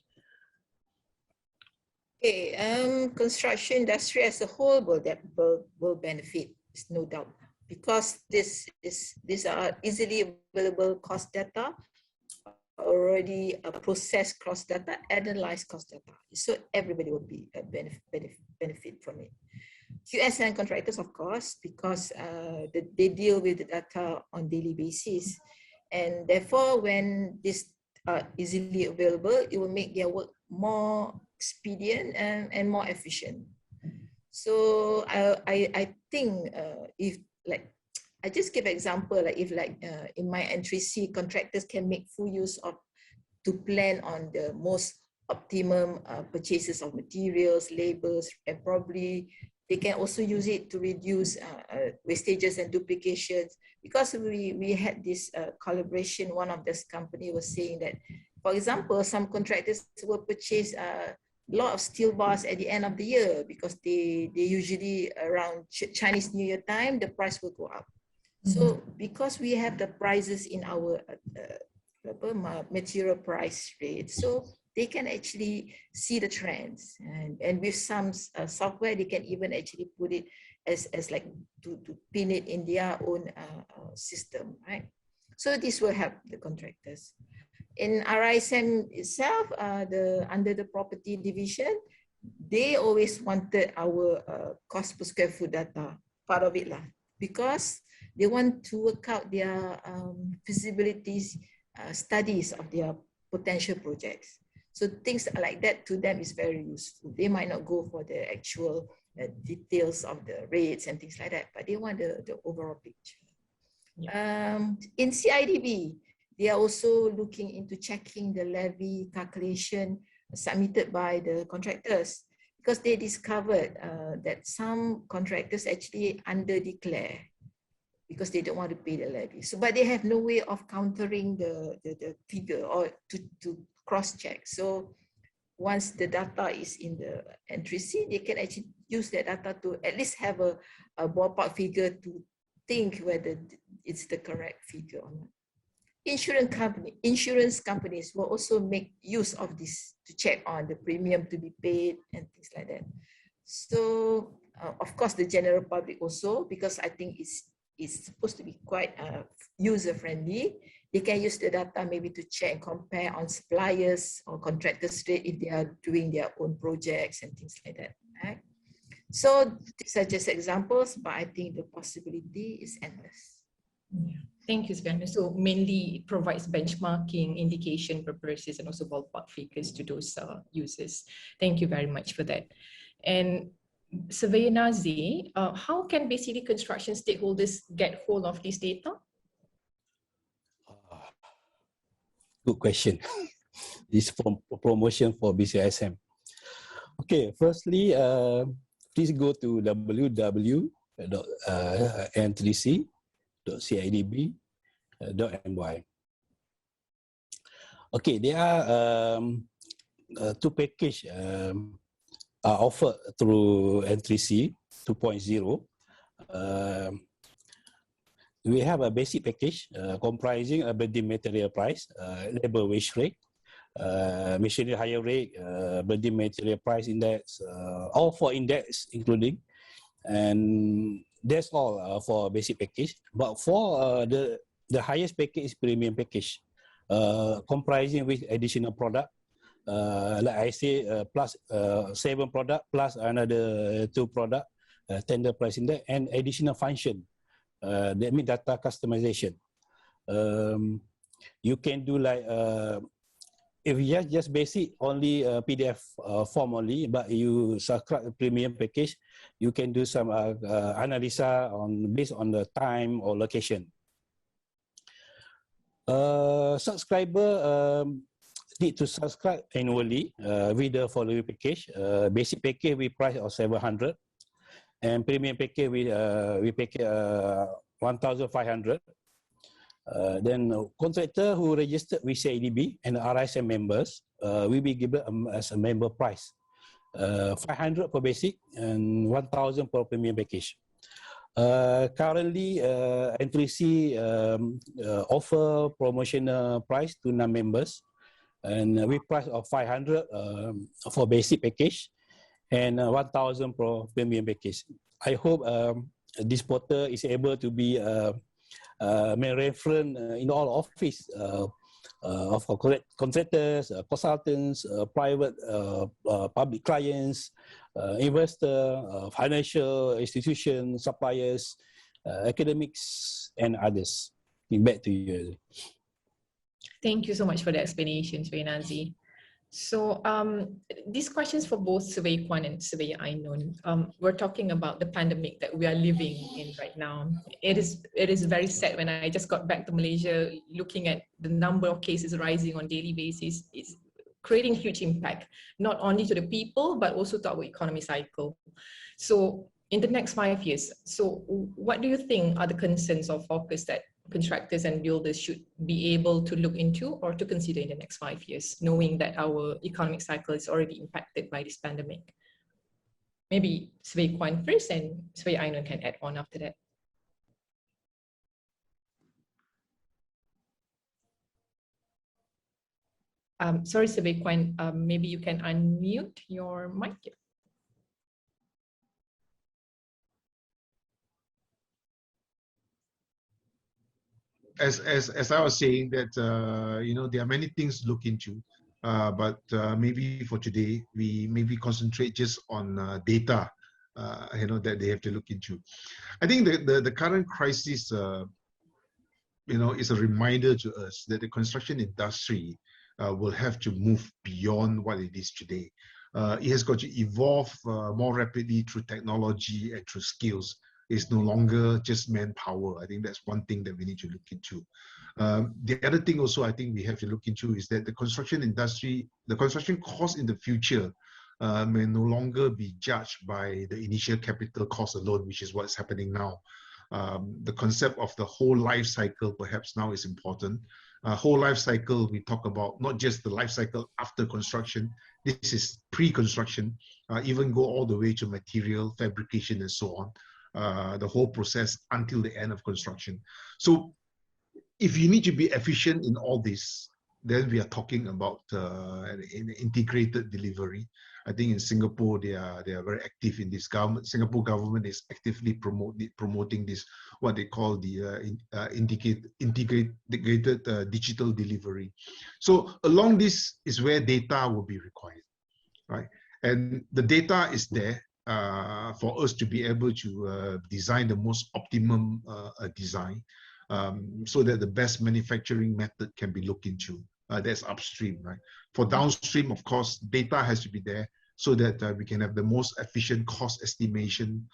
Okay, construction industry as a whole will benefit, no doubt, because these are easily available cost data, already processed cost data, analyzed cost data. So everybody will be benefit from it. QS and contractors, of course, because they deal with the data on daily basis, and therefore when this are easily available, it will make their work more expedient and more efficient. So I think if like, I just give an example, like if in my N3C, contractors can make full use of to plan on the most optimum purchases of materials, labors, and probably they can also use it to reduce wastages and duplications. Because we had this collaboration, one of this company was saying that, for example, some contractors will purchase a lot of steel bars at the end of the year because they usually around Chinese New Year time, the price will go up. So because we have the prices in our material price rate, so they can actually see the trends, and with some software, they can even actually put it as like to pin it in their own system, right? So this will help the contractors. In RISM itself, under the property division, they always wanted our cost per square foot data, part of it lah, because they want to work out their feasibilities studies of their potential projects. So things like that to them is very useful. They might not go for the actual details of the rates and things like that, but they want the overall picture. Yeah. In CIDB, they are also looking into checking the levy calculation submitted by the contractors, because they discovered that some contractors actually under-declare because they don't want to pay the levy. So, but they have no way of countering the figure or to cross-check. So once the data is in the entry C, they can actually use that data to at least have a ballpark figure to think whether it's the correct figure or not. Insurance companies will also make use of this to check on the premium to be paid and things like that. So of course the general public also, because I think it's supposed to be quite user-friendly. They can use the data maybe to check and compare on suppliers or contractors rate if they are doing their own projects and things like that. Right? So these are just examples, but I think the possibility is endless. Yeah. Thank you, Sven. So mainly it provides benchmarking, indication purposes, and also ballpark figures to those users. Thank you very much for that. And Surveyor Nazi, how can basically construction stakeholders get hold of this data? Good question. This promotion for BCISM. Okay, firstly, please go to www.n3c.cidb.my. Okay, there are two packages are offered through N3C 2.0. We have a basic package comprising a building material price, labor wage rate, machinery hire rate, building material price index, all four index including, and that's all for basic package. But for the highest package is premium package, comprising with additional product. Like I say, plus 7 product plus another 2 product, tender price index, and additional function. That means data customization. You can do like if you just basic only PDF form only, but you subscribe a premium package, you can do some analysis based on the time or location. Subscriber need to subscribe annually with the following package. Basic package we price of 700, and premium package we package 1,500. Then contractor who registered with CIDB and RSM members will be given as a member price, 500 for basic and 1,000 for premium package. Currently, N3C offer promotional price to non-members, and we price of 500 for basic package and 1,000 for premium package. I hope this portal is able to be main reference in all office of contractors, consultants, private, public clients, investor, financial institutions, suppliers, academics, and others. Back to you. Thank you so much for the explanation, Surveyor Nazi. So these questions for both Surveyor Kwan and Surveyor Ainun. We're talking about the pandemic that we are living in right now. It is very sad. When I just got back to Malaysia, looking at the number of cases rising on a daily basis, it's creating huge impact, not only to the people, but also to our economy cycle. So in the next 5 years, so what do you think are the concerns or focus that contractors and builders should be able to look into or to consider in the next 5 years, knowing that our economic cycle is already impacted by this pandemic? Maybe Surveyor Kwan first, and Surveyor Ainun can add on after that. Sorry, Surveyor Kwan, maybe you can unmute your mic. As I was saying that you know, there are many things to look into. but maybe for today, we maybe concentrate just on data, that they have to look into. I think the current crisis, is a reminder to us that the construction industry will have to move beyond what it is today. It has got to evolve more rapidly through technology and through skills. It's no longer just manpower. I think that's one thing that we need to look into. The other thing also I think we have to look into is that the construction industry, the construction cost in the future may no longer be judged by the initial capital cost alone, which is what's happening now. The concept of the whole life cycle perhaps now is important. Whole life cycle, we talk about not just the life cycle after construction. This is pre-construction, even go all the way to material fabrication and so on. The whole process until the end of construction. So if you need to be efficient in all this, then we are talking about an integrated delivery. I think in Singapore, they are very active in this. Singapore government is actively promoting this, what they call the integrated digital delivery. So along this is where data will be required, right? And the data is there for us to be able to design the most optimum design, so that the best manufacturing method can be looked into. That's upstream, right? For downstream, of course, data has to be there so that we can have the most efficient cost estimation,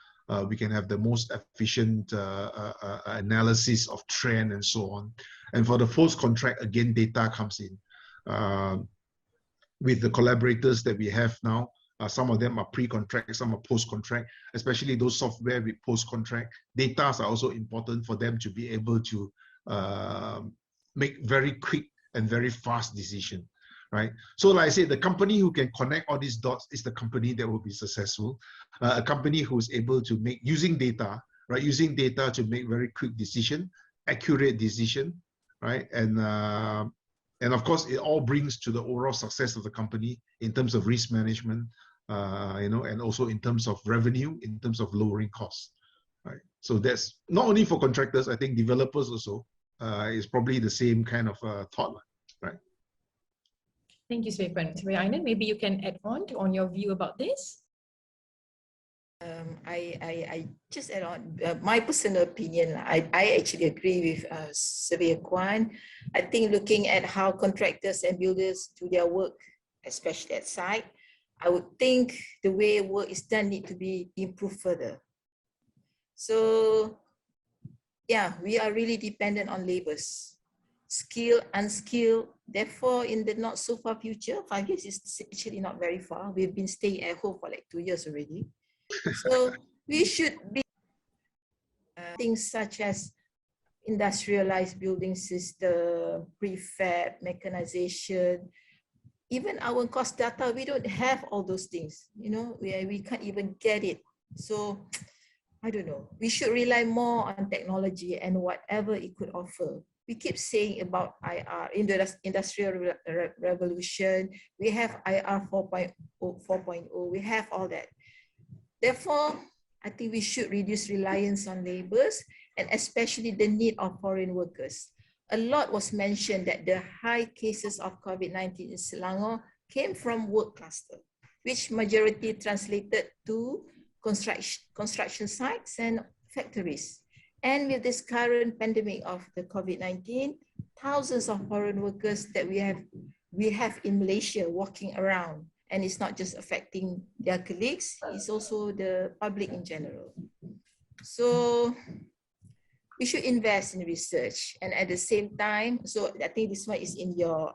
we can have the most efficient analysis of trend and so on. And for the post-contract, again, data comes in. With the collaborators that we have now, some of them are pre-contract, some are post-contract, especially those software with post-contract. Data are also important for them to be able to make very quick and very fast decision, right? So like I said, the company who can connect all these dots is the company that will be successful. A company who is able to make, using data, right? Using data to make very quick decision, accurate decision, right? And of course, it all brings to the overall success of the company in terms of risk management, and also in terms of revenue, in terms of lowering costs, right? So that's not only for contractors, I think developers also is probably the same kind of thought, right? Thank you, Svepan. Ainan, maybe you can add on your view about this. I just add on my personal opinion. I actually agree with Surveyor Kwan. I think looking at how contractors and builders do their work, especially at site, I would think the way work is done need to be improved further. So yeah, we are really dependent on laborers, skilled, unskilled. Therefore, in the not so far future, 5 years is actually not very far. We've been staying at home for like 2 years already. So we should be things such as industrialized building system, prefab, mechanization, even our cost data, we don't have all those things. We can't even get it. So I don't know. We should rely more on technology and whatever it could offer. We keep saying about IR, Industrial Revolution. We have IR 4.0, we have all that. Therefore, I think we should reduce reliance on laborers and especially the need of foreign workers. A lot was mentioned that the high cases of COVID-19 in Selangor came from work cluster, which majority translated to construction sites and factories. And with this current pandemic of the COVID-19, thousands of foreign workers that we have in Malaysia walking around. And it's not just affecting their colleagues, it's also the public in general. So we should invest in research, and at the same time, so I think this one is in your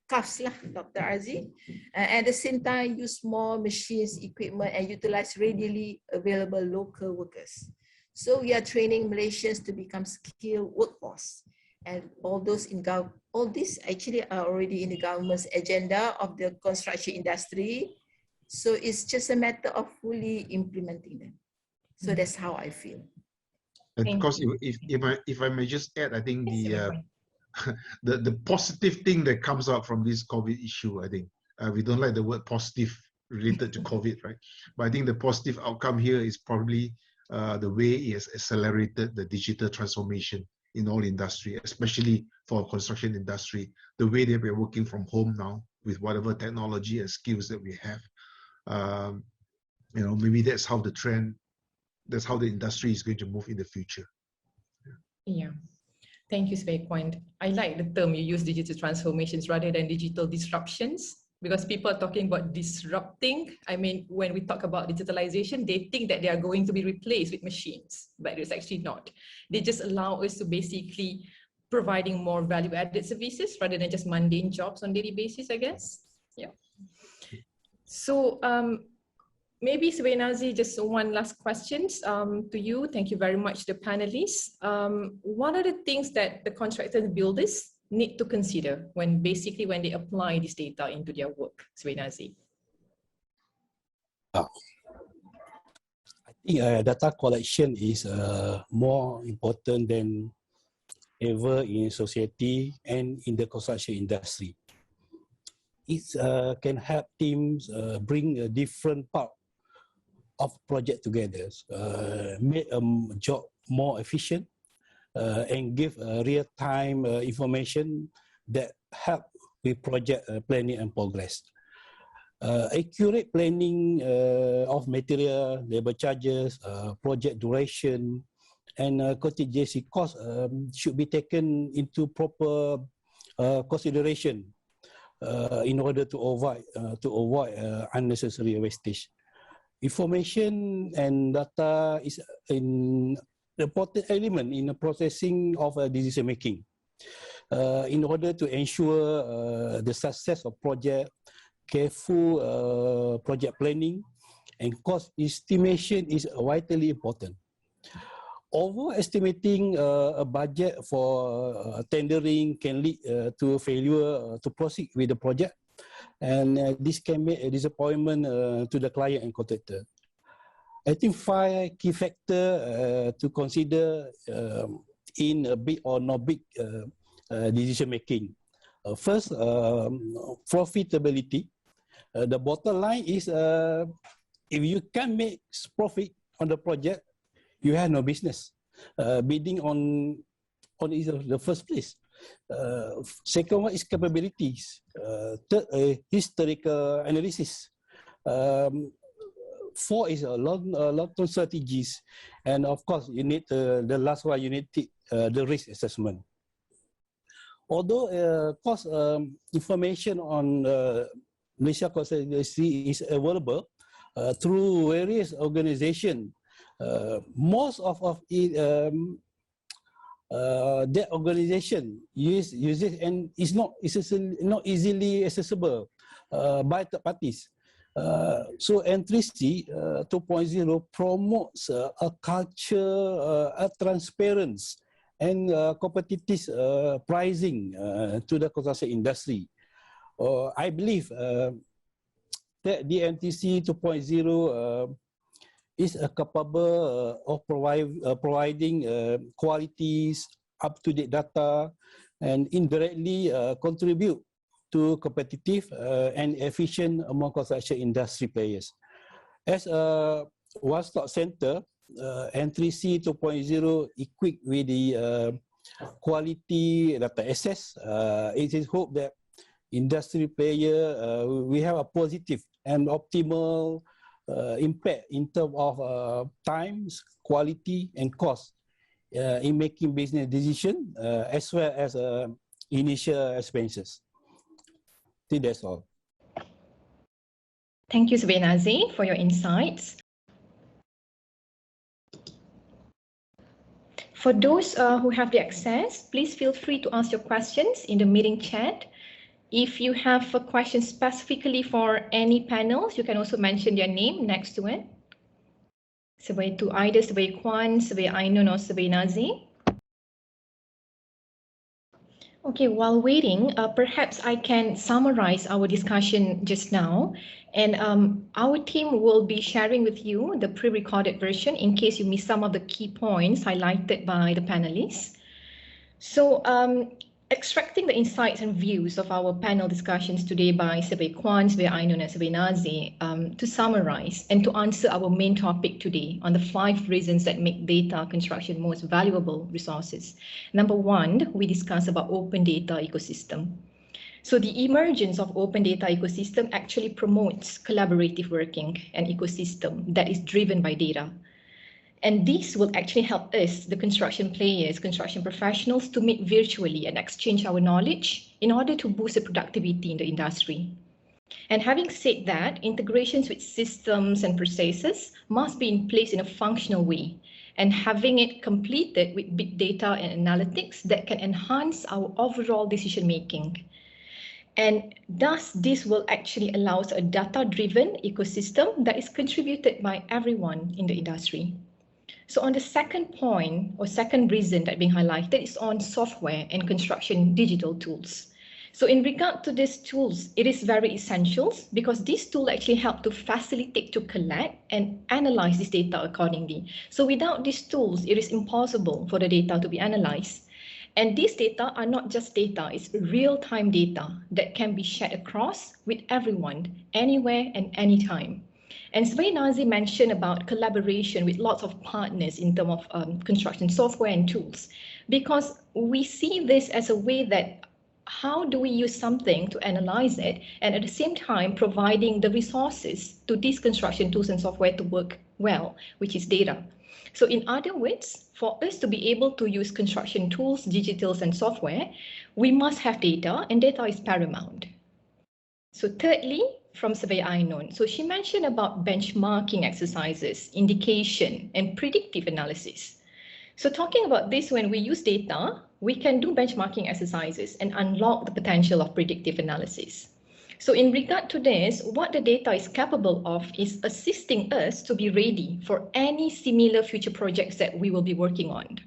cuffs, Dr. Aziz. At the same time, use more machines, equipment, and utilize readily available local workers. So we are training Malaysians to become skilled workforce. And all these actually are already in the government's agenda of the construction industry. So it's just a matter of fully implementing them. So that's how I feel. And of course, if I may just add, I think the positive thing that comes out from this COVID issue, I think we don't like the word positive related to COVID, right? But I think the positive outcome here is probably the way it has accelerated the digital transformation in all industry, especially for construction industry, the way that we're working from home now with whatever technology and skills that we have. Maybe that's how the trend, that's how the industry is going to move in the future. Yeah. Thank you, Svay Kwan. I like the term you use, digital transformations rather than digital disruptions, because people are talking about disrupting. I mean, when we talk about digitalization, they think that they are going to be replaced with machines, but it's actually not. They just allow us to basically providing more value-added services rather than just mundane jobs on daily basis, I guess. Yeah. So maybe Svay Nazi, just one last questions to you. Thank you very much, the panelists. What are the things that the contractors and builders need to consider when they apply this data into their work, Svay Nazi? I think data collection is more important than ever in society and in the construction industry. It can help teams bring a different part of project together, make a job more efficient, and give real-time information that help with project planning and progress. Accurate planning of material, labor charges, project duration, and contingency costs should be taken into proper consideration in order to avoid unnecessary wastage. Information and data is an important element in the processing of decision making. In order to ensure the success of project, careful project planning and cost estimation is vitally important. Overestimating a budget for tendering can lead to failure to proceed with the project, and this can make a disappointment to the client and contractor. I think 5 key factors to consider in a big or not big decision making. First, profitability. The bottom line is if you can't make profit on the project, you have no business bidding on the first place. Second one is capabilities. Third, historical analysis. 4 is long-term strategies, and of course, you need the last one. You need the risk assessment. Although cost information on Malaysia Construction Industry is available through various organizations, most of it that organization uses and is not easily accessible by third parties. So Entry-C 2.0 promotes a culture of transparency and competitive pricing to the construction industry. I believe that the Entry-C 2.0 is capable of providing qualities, up-to-date data, and indirectly contribute to competitive and efficient among construction industry players. As a one-stop center, Entry-C 2.0 equipped with the quality data access, it is hoped that industry player we have a positive and optimal impact in terms of times, quality, and cost in making business decisions as well as initial expenses. I think that's all. Thank you, Svay Nazi, for your insights. For those who have the access, please feel free to ask your questions in the meeting chat. If you have a question specifically for any panels, you can also mention their name next to it. To either Svay Kwan, Svay Ainun, or Svay Nazi. Okay, while waiting, perhaps I can summarize our discussion just now. And our team will be sharing with you the pre-recorded version in case you missed some of the key points highlighted by the panelists. So extracting the insights and views of our panel discussions today by Survey Kwan, Survey Ainun, and Survey Nazi, to summarize and to answer our main topic today on the 5 reasons that make data construction most valuable resources. Number 1, we discuss about open data ecosystem. So the emergence of open data ecosystem actually promotes collaborative working and ecosystem that is driven by data. And this will actually help us, the construction players, construction professionals, to meet virtually and exchange our knowledge in order to boost the productivity in the industry. And having said that, integrations with systems and processes must be in place in a functional way, and having it completed with big data and analytics that can enhance our overall decision making. And thus, this will actually allow us a data-driven ecosystem that is contributed by everyone in the industry. So on the second point or second reason that being highlighted is on software and construction digital tools. So in regard to these tools, it is very essential because these tools actually help to facilitate to collect and analyze this data accordingly. So without these tools, it is impossible for the data to be analyzed. And these data are not just data, it's real-time data that can be shared across with everyone, anywhere and anytime. And Survey Nazi mentioned about collaboration with lots of partners in terms of construction software and tools, because we see this as a way that how do we use something to analyze it and at the same time providing the resources to these construction tools and software to work well, which is data. So in other words, for us to be able to use construction tools, digitals and software, we must have data, and data is paramount. So thirdly, from Survey Ainun. So she mentioned about benchmarking exercises, indication, and predictive analysis. So talking about this, when we use data, we can do benchmarking exercises and unlock the potential of predictive analysis. So in regard to this, what the data is capable of is assisting us to be ready for any similar future projects that we will be working on.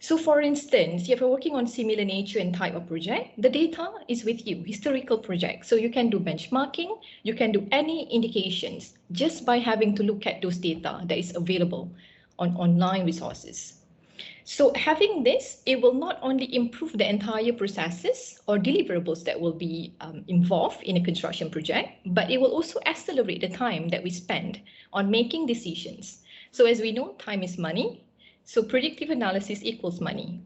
So for instance, if you're working on similar nature and type of project, the data is with you, historical project. So you can do benchmarking, you can do any indications just by having to look at those data that is available on online resources. So having this, it will not only improve the entire processes or deliverables that will be involved in a construction project, but it will also accelerate the time that we spend on making decisions. So as we know, time is money. So predictive analysis equals money.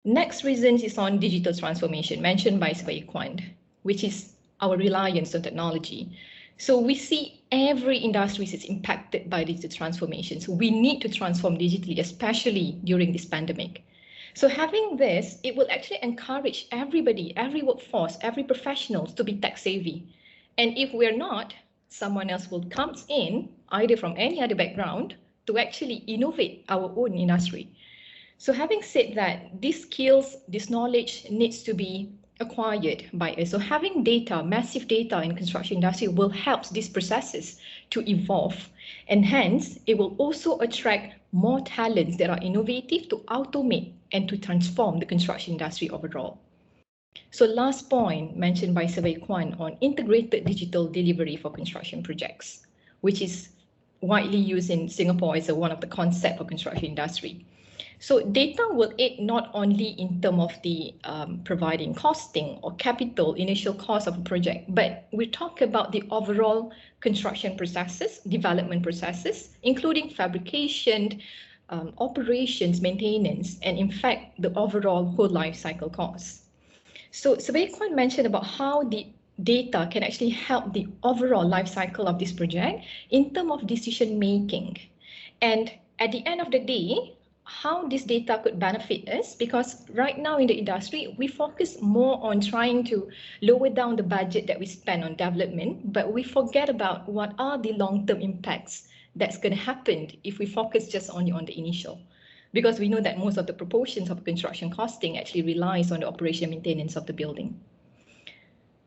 Next reason is on digital transformation mentioned by Survey Kwan, which is our reliance on technology. So we see every industry is impacted by digital transformation. So we need to transform digitally, especially during this pandemic. So having this, it will actually encourage everybody, every workforce, every professional to be tech savvy. And if we're not, someone else will come in, either from any other background, to actually innovate our own industry. So having said that, these skills, this knowledge needs to be acquired by us. So having data, massive data in construction industry will help these processes to evolve. And hence, it will also attract more talents that are innovative to automate and to transform the construction industry overall. So last point mentioned by Survey Kwan on integrated digital delivery for construction projects, which is widely used in Singapore as one of the concepts of construction industry. So data will aid not only in terms of the providing costing or capital initial cost of a project, but we talk about the overall construction processes, development processes, including fabrication, operations, maintenance, and in fact, the overall whole life cycle costs. So Survey Kwan mentioned about how the data can actually help the overall life cycle of this project in terms of decision making. And at the end of the day, how this data could benefit us, because right now in the industry, we focus more on trying to lower down the budget that we spend on development, but we forget about what are the long-term impacts that's going to happen if we focus just only on the initial. Because we know that most of the proportions of construction costing actually relies on the operation and maintenance of the building.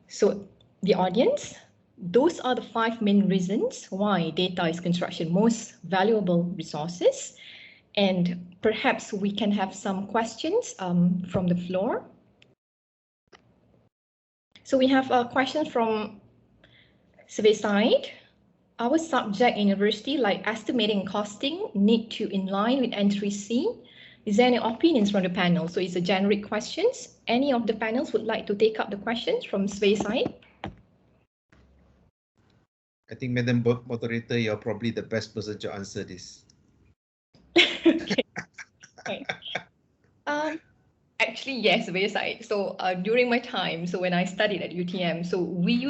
So the audience, those are the 5 main reasons why data is construction most valuable resources. And perhaps we can have some questions from the floor. So we have a question from survey side. Our subject in university, like estimating and costing, need to in line with entry C Is there any opinions from the panel? So it's a generic questions. Any of the panels would like to take up the questions from Sway side? I think, Madam Moderator, you're probably the best person to answer this. Okay. Right. Actually, yes, very side. So during my time, so when I studied at UTM, so we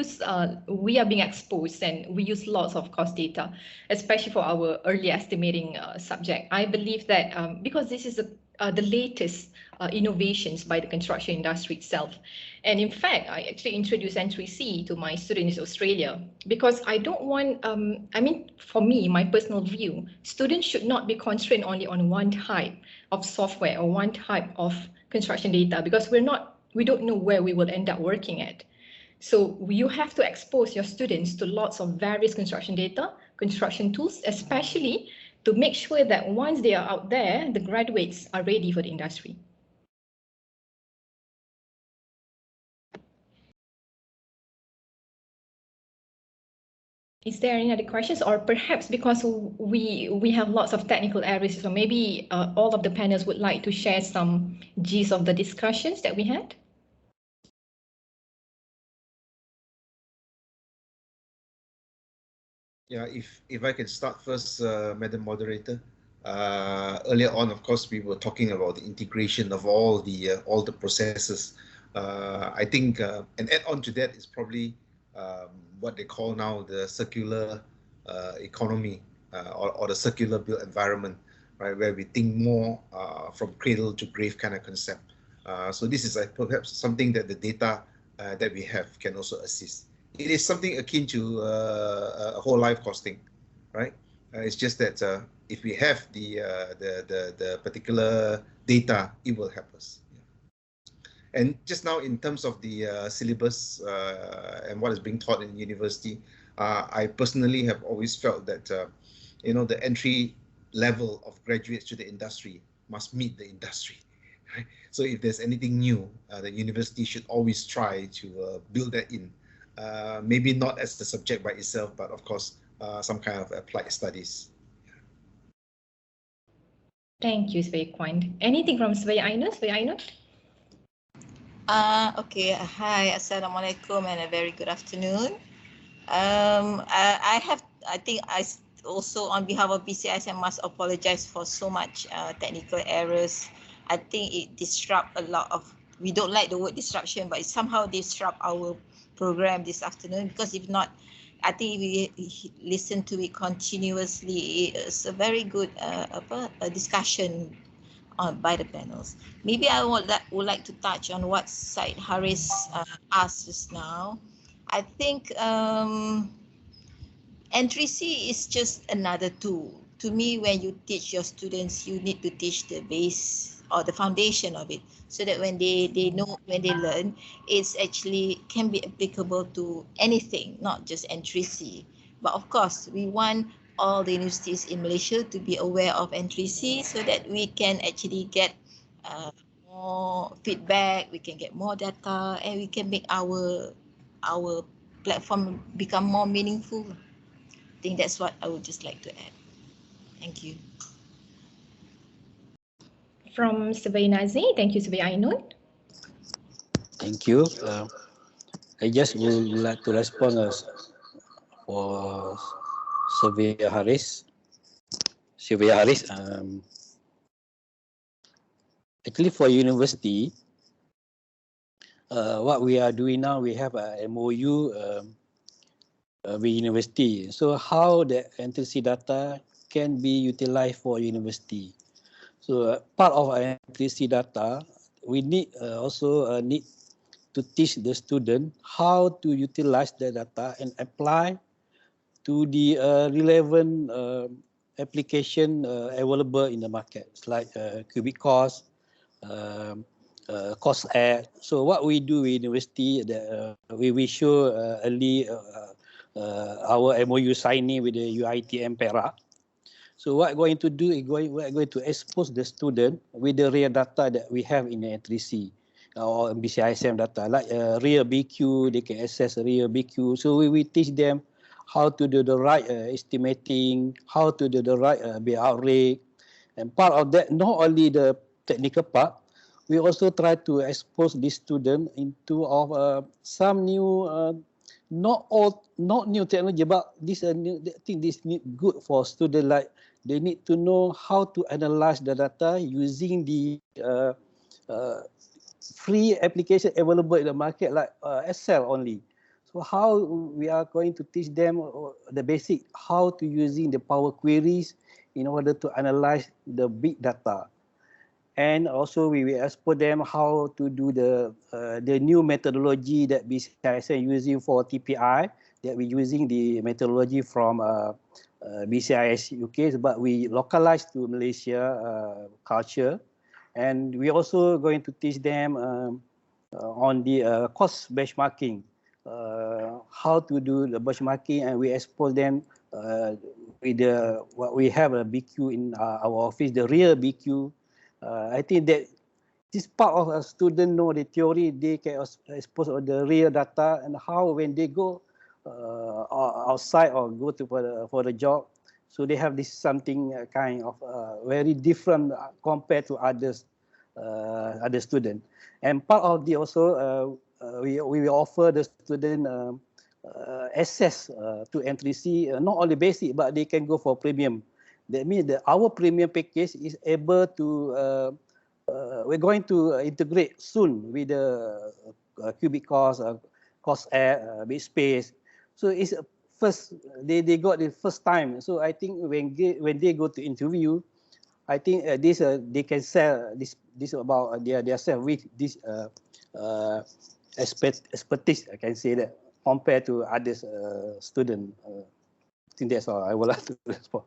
are being exposed and we use lots of cost data, especially for our early estimating subject. I believe that because this is the latest innovations by the construction industry itself. And in fact, I actually introduced N3C to my students in Australia because I don't want, I mean, for me, my personal view, students should not be constrained only on one type of software or one type of construction data because we don't know where we will end up working at. So you have to expose your students to lots of various construction data, construction tools, especially to make sure that once they are out there, the graduates are ready for the industry. Is there any other questions, or perhaps because we have lots of technical areas, so maybe all of the panels would like to share some gist of the discussions that we had? Yeah, if I can start first, Madam Moderator. Earlier on, of course, we were talking about the integration of all the processes. I think an add-on to that is probably what they call now the circular economy or the circular built environment, right, where we think more from cradle to grave kind of concept. So this is perhaps something that the data that we have can also assist. It is something akin to a whole life costing, right? It's just that if we have the particular data, it will help us. And just now, in terms of the syllabus and what is being taught in university, I personally have always felt that you know, the entry level of graduates to the industry must meet the industry. Right? So if there's anything new, the university should always try to build that in. Maybe not as the subject by itself, but of course, some kind of applied studies. Thank you, Svay Kwan. Anything from Svay Ainul? Svay Ainul? Okay. Hi, Assalamualaikum, and a very good afternoon. I think I also, on behalf of BCISM, must apologize for so much technical errors. I think it disrupt a lot of, we don't like the word disruption, but it somehow disrupt our program this afternoon, because if not, I think if we listen to it continuously, it's a very good discussion by the panels. Maybe I would like to touch on what Syed Haris asked just now. I think N3C is just another tool. To me, when you teach your students, you need to teach the base or the foundation of it, so that when they know, when they learn, it's actually can be applicable to anything, not just N3C. But of course, we want all the universities in Malaysia to be aware of N3C, so that we can actually get more feedback, we can get more data, and we can make our platform become more meaningful. I think that's what I would just like to add. Thank you. From Svay Nazi, thank you, Svay Ainul. Thank you. I just would like to respond for Surveyor Haris. Actually, for university, what we are doing now, we have a MOU with university. So how the N3C data can be utilized for university. So part of our N3C data, we need also need to teach the student how to utilize the data and apply to the relevant application available in the market, like cubic cost, cost ad. So what we do in university, we show early our MOU signing with the UiTM Perak. So what we're going to do is we're going to expose the student with the real data that we have in the N3C or BCISM data, like real BQ, they can access real BQ. So we teach them how to do the right estimating, how to do the right build-out rate. And part of that, not only the technical part, we also try to expose this student into some new, not new technology, but this new. I think this good for student, like they need to know how to analyze the data using the free application available in the market, like Excel only. So how we are going to teach them the basic, how to using the Power Queries in order to analyze the big data. And also we will expose them how to do the new methodology that BCISM using for TPI, that we're using the methodology from BCIS UK, but we localize to Malaysia culture. And we also going to teach them on the cost benchmarking, how to do the benchmarking, and we expose them with what we have a BQ in our office, the real BQ. I think that this part of a student know the theory, they can expose on the real data, and how when they go outside or go to for the job, so they have this something kind of very different compared to others, other student. And part of the also we will offer the student access to entry C, not only basic, but they can go for premium. That means that our premium package is able to, we're going to integrate soon with the cubic cost, cost air, bit space. So it's first, they got the first time. So I think when they go to interview, I think this they can sell this about their self with this expertise, I can say that, compared to others student. I think that's all I would like to respond.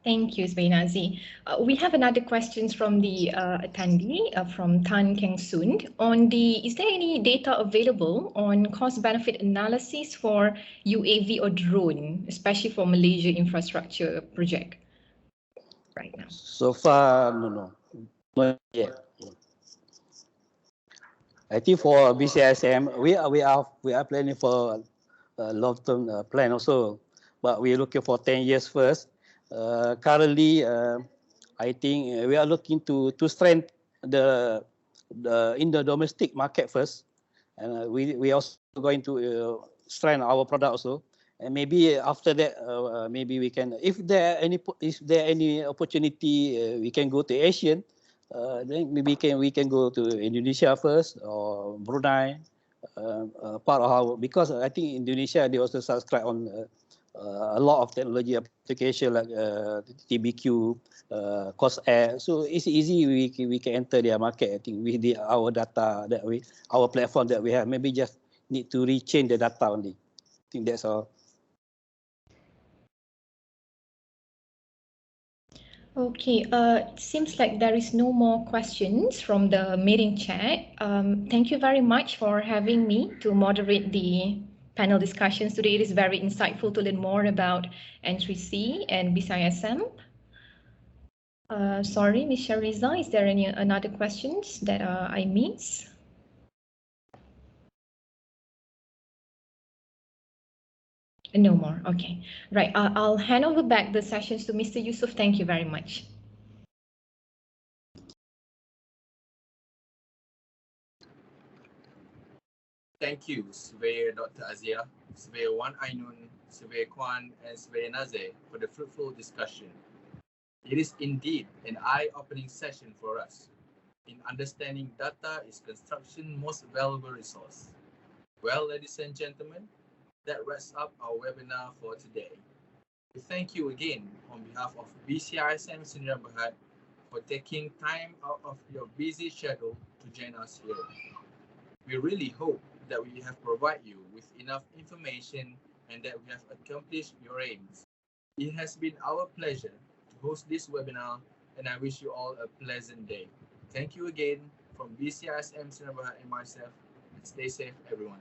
Thank you, Sbenazi. We have another questions from the attendee from Tan Keng Soon on is there any data available on cost benefit analysis for UAV or drone, especially for Malaysia infrastructure project right now? So far, no, not yet. I think for BCISM, we are planning for a long-term plan also, but we're looking for 10 years first. Currently, I think we are looking to strengthen in the domestic market first, and we also going to strengthen our product also, and maybe after that, maybe we can, if there any opportunity, we can go to Asian. Then maybe we can go to Indonesia first or Brunei. Part of our, because I think Indonesia they also subscribe on a lot of technology application like TBQ, cost air. So it's easy we can enter their market. I think with our data that our platform that we have, maybe just need to rechange the data only. I think that's all. Okay, it seems like there is no more questions from the meeting chat. Thank you very much for having me to moderate the panel discussions today. It is very insightful to learn more about N3C and BCISM. Sorry, Ms. Shariza, is there any another questions that I missed? No more. Okay. Right. I'll hand over back the sessions to Mr. Yusuf. Thank you very much. Thank you, Surveyor Dr. Azia, Surveyor Wan Ainun, Surveyor Kwan, and Surveyor Nazir for the fruitful discussion. It is indeed an eye-opening session for us in understanding data is construction's most valuable resource. Well, ladies and gentlemen, that wraps up our webinar for today. We thank you again on behalf of BCISM Sdn Bhd for taking time out of your busy schedule to join us here. We really hope that we have provided you with enough information and that we have accomplished your aims. It has been our pleasure to host this webinar, and I wish you all a pleasant day. Thank you again from BCISM Sdn Bhd and myself, and stay safe, everyone.